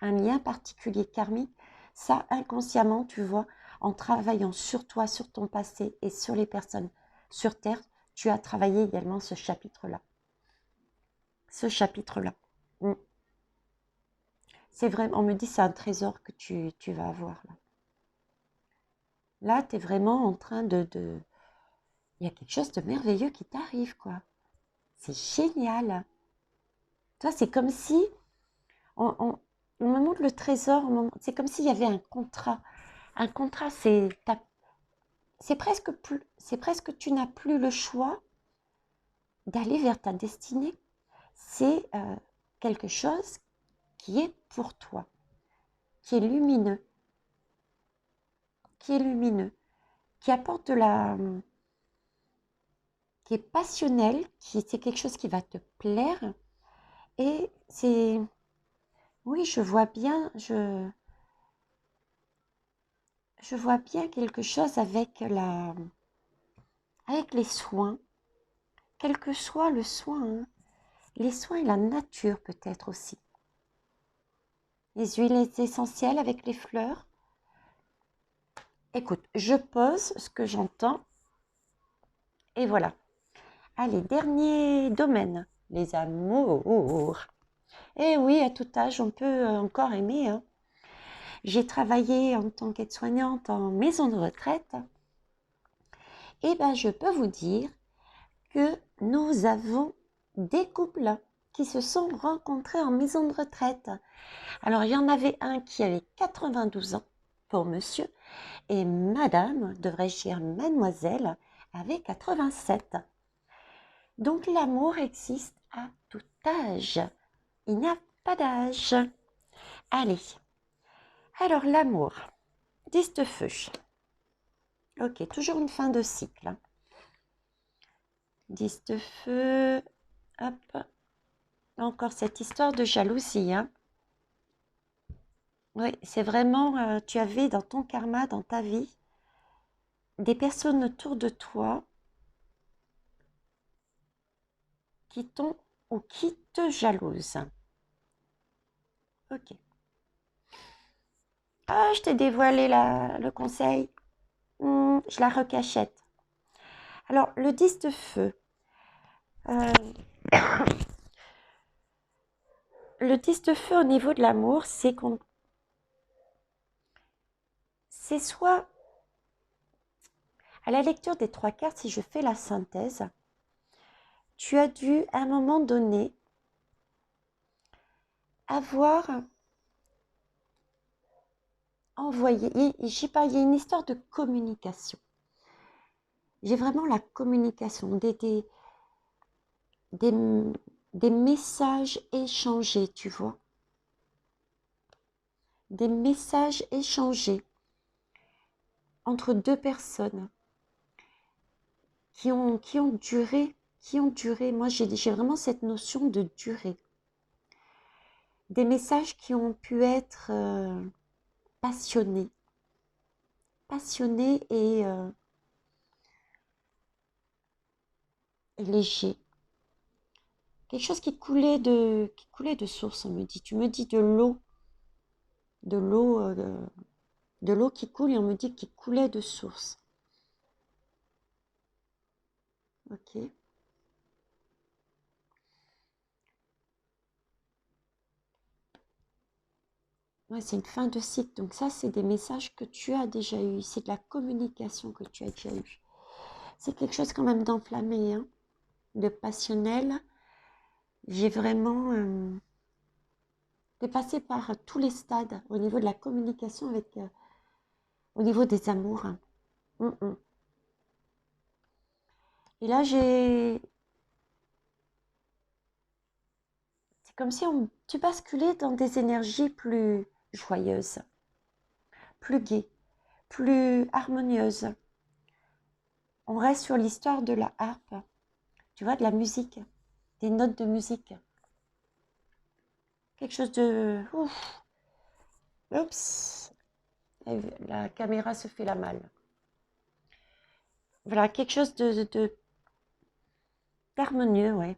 un lien particulier karmique. Ça, inconsciemment, tu vois, en travaillant sur toi, sur ton passé et sur les personnes sur Terre, tu as travaillé également ce chapitre-là. Ce chapitre-là. C'est vrai, on me dit c'est un trésor que tu vas avoir là. Là, tu es vraiment en train de... Il y a quelque chose de merveilleux qui t'arrive, quoi. C'est génial. Toi, c'est comme si... on me montre le trésor, c'est comme s'il y avait un contrat. Un contrat, c'est presque tu n'as plus le choix d'aller vers ta destinée. C'est quelque chose qui est pour toi, qui est lumineux, qui apporte de la... qui est passionnel, c'est quelque chose qui va te plaire. Et c'est... Oui, je vois bien quelque chose avec avec les soins, quel que soit le soin, hein. Les soins et la nature peut-être aussi. Les huiles essentielles avec les fleurs. Écoute, je pose ce que j'entends et voilà. Allez, dernier domaine, les amours. Eh oui, à tout âge, on peut encore aimer, hein. J'ai travaillé en tant qu'aide-soignante en maison de retraite. Et bien, je peux vous dire que nous avons des couples qui se sont rencontrés en maison de retraite. Alors, il y en avait un qui avait 92 ans pour monsieur et madame, devrais-je dire mademoiselle, avait 87. Donc, l'amour existe à tout âge. Il n'y a pas d'âge. Allez, Alors, l'amour. 10 de feu. Ok, toujours une fin de cycle. 10 de feu. Hop. Encore cette histoire de jalousie. Hein. Oui, c'est vraiment, tu avais dans ton karma, dans ta vie, des personnes autour de toi qui t'ont ou qui te jalousent. Ok. Ah, je t'ai dévoilé le conseil. Je la recachette. Alors, le 10 de feu. Euh, le 10 de feu au niveau de l'amour, c'est c'est soit, à la lecture des 3 cartes, si je fais la synthèse, tu as dû, à un moment donné, avoir envoyé, j'y parle, il y a une histoire de communication. J'ai vraiment la communication, des, des messages échangés, tu vois. Des messages échangés entre deux personnes qui ont duré. Moi, j'ai vraiment cette notion de durée. Des messages qui ont pu être passionnés et légers. Quelque chose qui coulait de source, on me dit. Tu me dis de l'eau, de l'eau qui coule et on me dit qu'il coulait de source. Ok. Ouais, c'est une fin de cycle. Donc ça, c'est des messages que tu as déjà eus. C'est de la communication que tu as déjà eue. C'est quelque chose quand même d'enflammé, hein, de passionnel. J'ai vraiment passé par tous les stades au niveau de la communication au niveau des amours. Et là, c'est comme si tu basculais dans des énergies plus joyeuses, plus gaies, plus harmonieuses. On reste sur l'histoire de la harpe, tu vois, de la musique, des notes de musique. Quelque chose de... Ouf, oups, la caméra se fait la malle. Voilà, quelque chose d'harmonieux, ouais.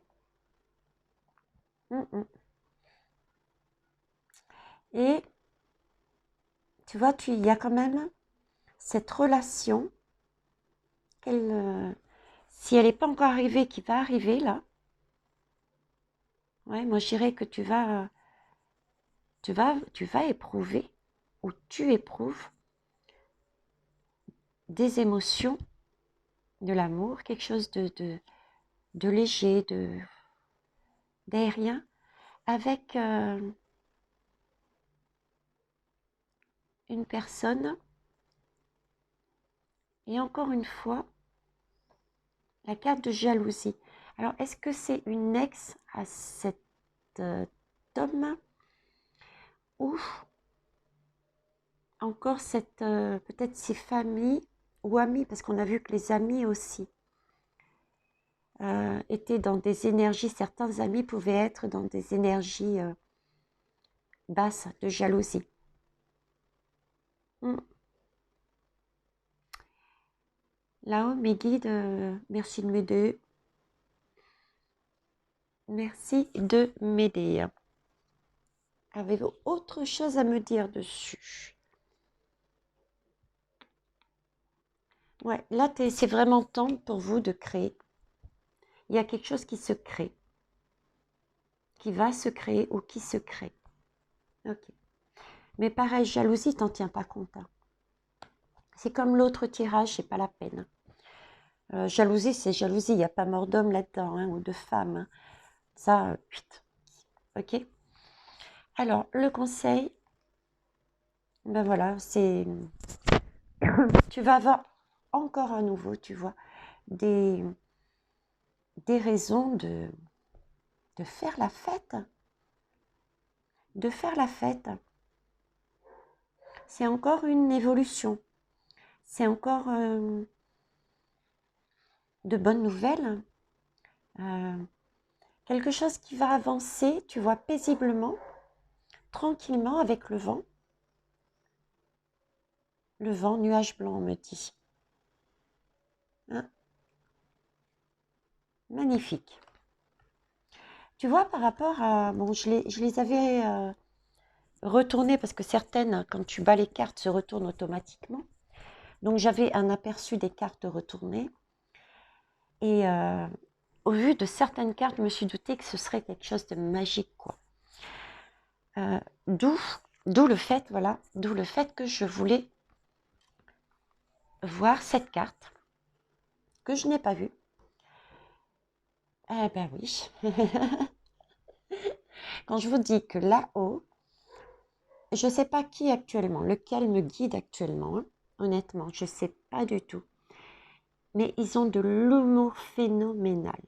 Et tu vois, il y a quand même cette relation si elle n'est pas encore arrivée, qui va arriver là. Ouais, moi je dirais que tu vas éprouver ou tu éprouves des émotions, de l'amour, quelque chose de léger, d'aérien, avec une personne. Et encore une fois, la carte de jalousie. Alors, est-ce que c'est une ex à cet homme ou encore peut-être ses familles ou amis, parce qu'on a vu que les amis aussi étaient dans des énergies, certains amis pouvaient être dans des énergies basses de jalousie. Là-haut, mes guides, merci de m'aider. Merci de m'aider. Avez-vous autre chose à me dire dessus? Ouais, là, c'est vraiment temps pour vous de créer. Il y a quelque chose qui se crée, qui va se créer ou qui se crée. Ok. Mais pareil, jalousie, t'en tiens pas compte. Hein. C'est comme l'autre tirage, c'est pas la peine. Jalousie, c'est jalousie, il n'y a pas mort d'homme là-dedans, hein, ou de femme. Hein. Ça, ok. Alors, le conseil, ben voilà, c'est... tu vas avoir encore à nouveau, tu vois, des raisons de faire la fête. De faire la fête. c'est encore une évolution. C'est encore de bonnes nouvelles. Quelque chose qui va avancer, tu vois, paisiblement, tranquillement avec le vent. Le vent, nuage blanc, on me dit. Hein? Magnifique. Tu vois, par rapport à... Bon, je les avais retournées parce que certaines, quand tu bats les cartes, se retournent automatiquement. Donc, j'avais un aperçu des cartes retournées. Et au vu de certaines cartes, je me suis doutée que ce serait quelque chose de magique, quoi. D'où le fait, voilà, d'où le fait que je voulais voir cette carte que je n'ai pas vue. Eh ben oui. Quand je vous dis que là-haut, je ne sais pas qui actuellement, lequel me guide actuellement, hein, honnêtement, je ne sais pas du tout. Mais ils ont de l'humour phénoménal.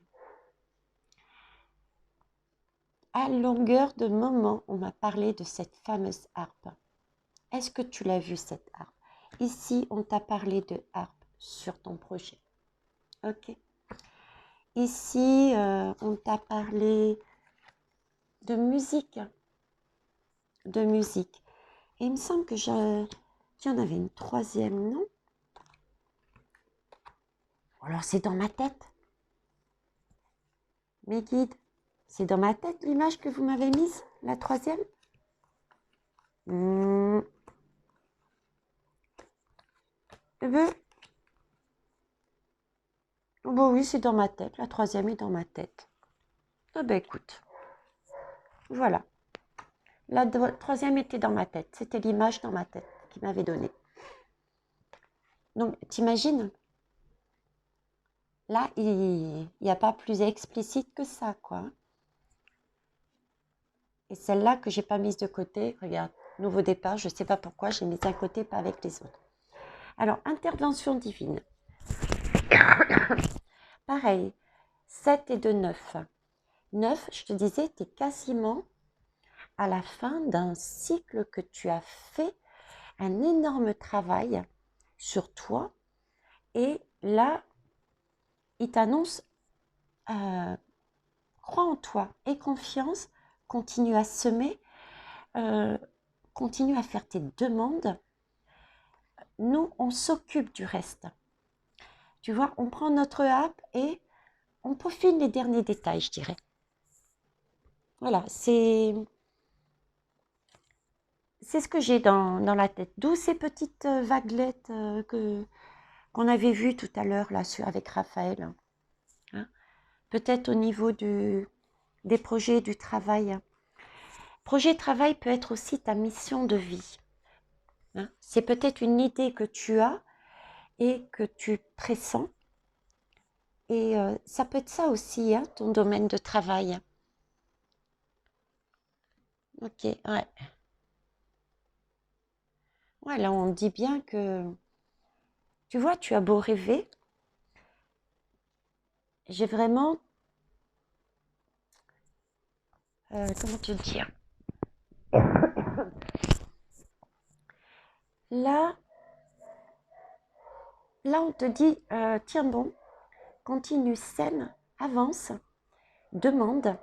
À longueur de moment, on m'a parlé de cette fameuse harpe. Est-ce que tu l'as vue, cette harpe? Ici, on t'a parlé de harpe sur ton projet. Ok. Ici, on t'a parlé de musique. De musique. Et il me semble que qu'il y en avait une troisième, non? Alors, c'est dans ma tête. Mes guides, c'est dans ma tête l'image que vous m'avez mise, la troisième? Eh ben, bon, oui, c'est dans ma tête. La troisième est dans ma tête. Ah ben écoute, voilà. La troisième était dans ma tête. C'était l'image dans ma tête qu'il m'avait donnée. Donc, t'imagines? Là, il n'y a pas plus explicite que ça, quoi. Et celle-là que j'ai pas mise de côté, regarde, nouveau départ, je ne sais pas pourquoi, j'ai mis d'un côté, pas avec les autres. Alors, intervention divine. Pareil, 7 et 2, 9. 9, je te disais, tu es quasiment à la fin d'un cycle que tu as fait, un énorme travail sur toi. Et là, il t'annonce, crois en toi, aie confiance, continue à semer, continue à faire tes demandes. Nous, on s'occupe du reste. Tu vois, on prend notre app et on peaufine les derniers détails, je dirais. Voilà, c'est ce que j'ai dans la tête. D'où ces petites vaguelettes qu'on avait vues tout à l'heure là avec Raphaël. Hein. Peut-être au niveau des projets du travail. Projet travail peut être aussi ta mission de vie. Hein. C'est peut-être une idée que tu as et que tu pressens. Et ça peut être ça aussi, hein, ton domaine de travail. Ok, ouais. Ouais, là, on dit bien que, tu vois, tu as beau rêver, j'ai vraiment, comment te dire, là, on te dit, tiens bon, continue, scène, avance, demande,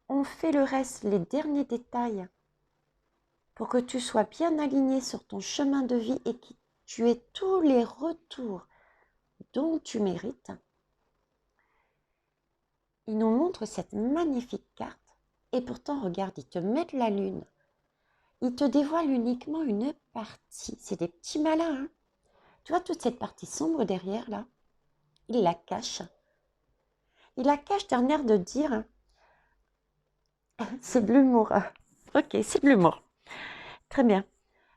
on fait le reste, les derniers détails, pour que tu sois bien aligné sur ton chemin de vie et que tu aies tous les retours dont tu mérites. Ils nous montrent cette magnifique carte et pourtant, regarde, ils te mettent la lune. Ils te dévoilent uniquement une partie. C'est des petits malins, hein. Tu vois toute cette partie sombre derrière, là? Ils la cachent. Ils la cachent d'un air de dire, c'est de l'humour. Ok, c'est de l'humour. Très bien.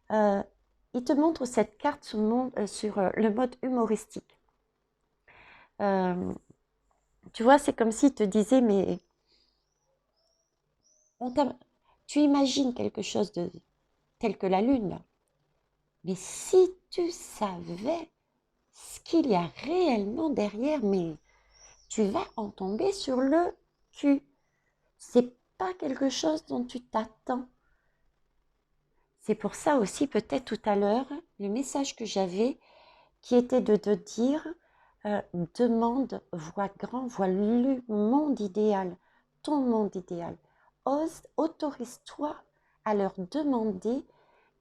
Ils te montrent cette carte sur le mode humoristique. Tu vois, c'est comme s'ils te disaient, mais tu imagines quelque chose de tel que la lune, là. Mais si tu savais ce qu'il y a réellement derrière, mais tu vas en tomber sur le cul. C'est pas quelque chose dont tu t'attends. C'est pour ça aussi, peut-être tout à l'heure, le message que j'avais, qui était de te dire, demande, vois grand, vois le monde idéal, ton monde idéal. Autorise-toi à leur demander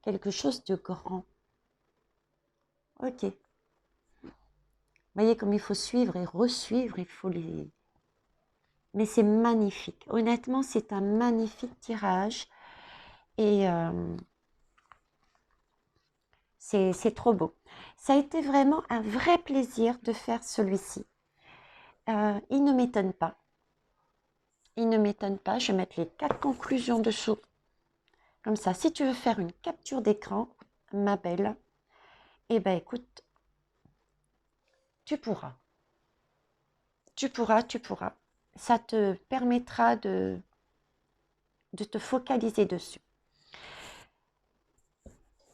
quelque chose de grand. Ok. Voyez comme il faut suivre et resuivre, il faut les... Mais c'est magnifique. Honnêtement, c'est un magnifique tirage. Et c'est trop beau. Ça a été vraiment un vrai plaisir de faire celui-ci. Il ne m'étonne pas. Il ne m'étonne pas. Je vais mettre les 4 conclusions dessous. Comme ça, si tu veux faire une capture d'écran, ma belle, eh ben écoute, tu pourras. Tu pourras, tu pourras. Ça te permettra de te focaliser dessus.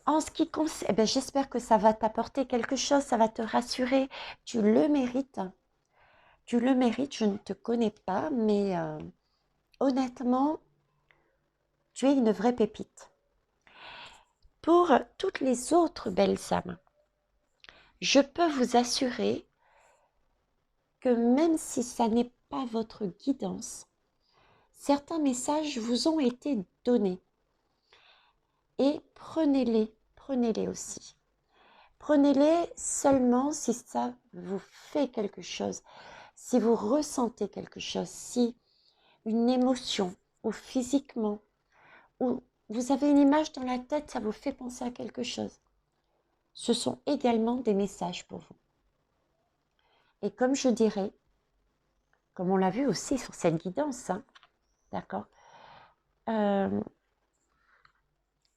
En ce qui concerne, eh ben, j'espère que ça va t'apporter quelque chose, ça va te rassurer. Tu le mérites. Tu le mérites, je ne te connais pas, mais honnêtement, tu es une vraie pépite. Pour toutes les autres belles âmes, je peux vous assurer que même si ça n'est pas votre guidance, certains messages vous ont été donnés. Et prenez-les aussi. Prenez-les seulement si ça vous fait quelque chose, si vous ressentez quelque chose, si une émotion ou physiquement, ou vous avez une image dans la tête, ça vous fait penser à quelque chose. Ce sont également des messages pour vous. Et comme je dirais, comme on l'a vu aussi sur cette guidance, hein, d'accord,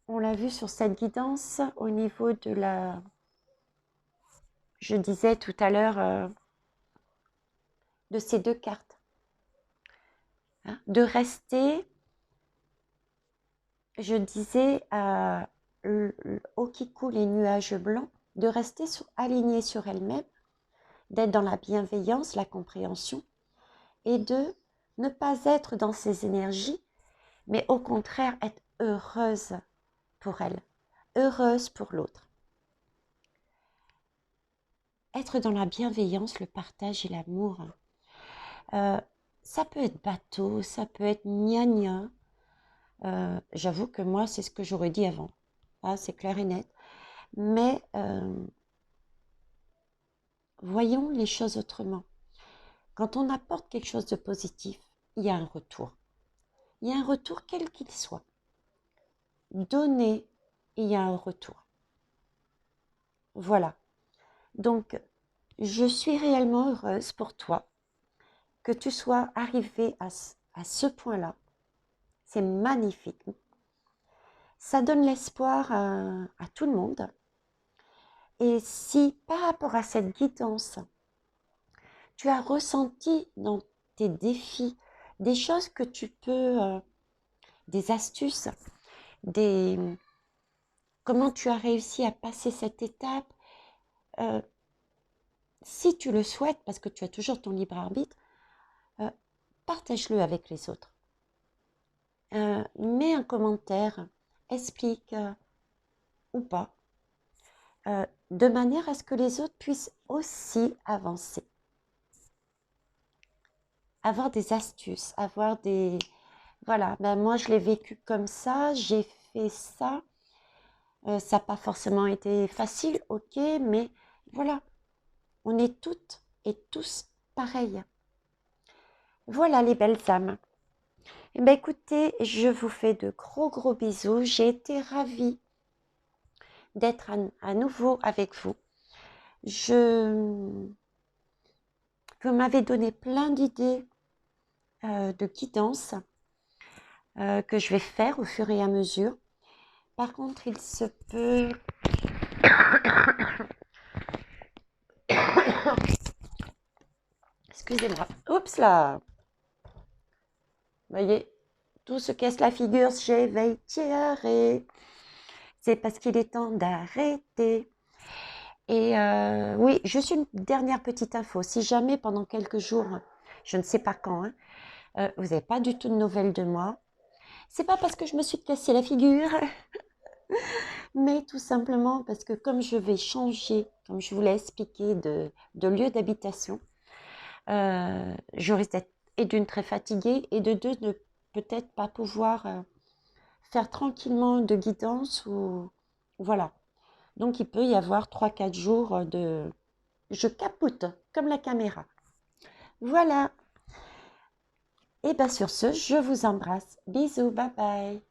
on l'a vu sur cette guidance au niveau de la, je disais tout à l'heure, de ces 2 cartes, hein, de rester, je disais à Okiku, les nuages blancs, de rester alignée sur elle-même, d'être dans la bienveillance, la compréhension, et de ne pas être dans ses énergies, mais au contraire être heureuse pour elle, heureuse pour l'autre. Être dans la bienveillance, le partage et l'amour, ça peut être bateau, ça peut être gna-gna. J'avoue que moi, c'est ce que j'aurais dit avant. Ah, c'est clair et net. Mais voyons les choses autrement. Quand on apporte quelque chose de positif, il y a un retour. Il y a un retour quel qu'il soit. Donner, il y a un retour. Voilà. Donc, je suis réellement heureuse pour toi que tu sois arrivé à ce point-là. C'est magnifique. Ça donne l'espoir à tout le monde. Et si par rapport à cette guidance, tu as ressenti dans tes défis des choses que tu peux, des astuces, comment tu as réussi à passer cette étape, si tu le souhaites, parce que tu as toujours ton libre arbitre, partage-le avec les autres. Mets un commentaire, explique ou pas, de manière à ce que les autres puissent aussi avancer. Avoir des astuces, avoir des... Voilà, ben moi je l'ai vécu comme ça, j'ai fait ça. Ça n'a pas forcément été facile, ok, mais voilà, on est toutes et tous pareils. Voilà les belles âmes. Eh bien, écoutez, je vous fais de gros bisous. J'ai été ravie d'être à nouveau avec vous. Vous m'avez donné plein d'idées de guidance que je vais faire au fur et à mesure. Par contre, il se peut... Excusez-moi. Oups là. Vous voyez, tout se casse la figure, j'éveille Thierry. C'est parce qu'il est temps d'arrêter. Et oui, juste une dernière petite info. Si jamais pendant quelques jours, je ne sais pas quand, vous n'avez pas du tout de nouvelles de moi, c'est pas parce que je me suis cassé la figure. Mais tout simplement parce que comme je vais changer, comme je vous l'ai expliqué, de lieu d'habitation, je risque d'être et d'une très fatiguée et de deux ne peut-être pas pouvoir faire tranquillement de guidance ou voilà. Donc il peut y avoir 3 4 jours de je capote comme la caméra. Voilà. Et bien sur ce, je vous embrasse. Bisous, bye bye.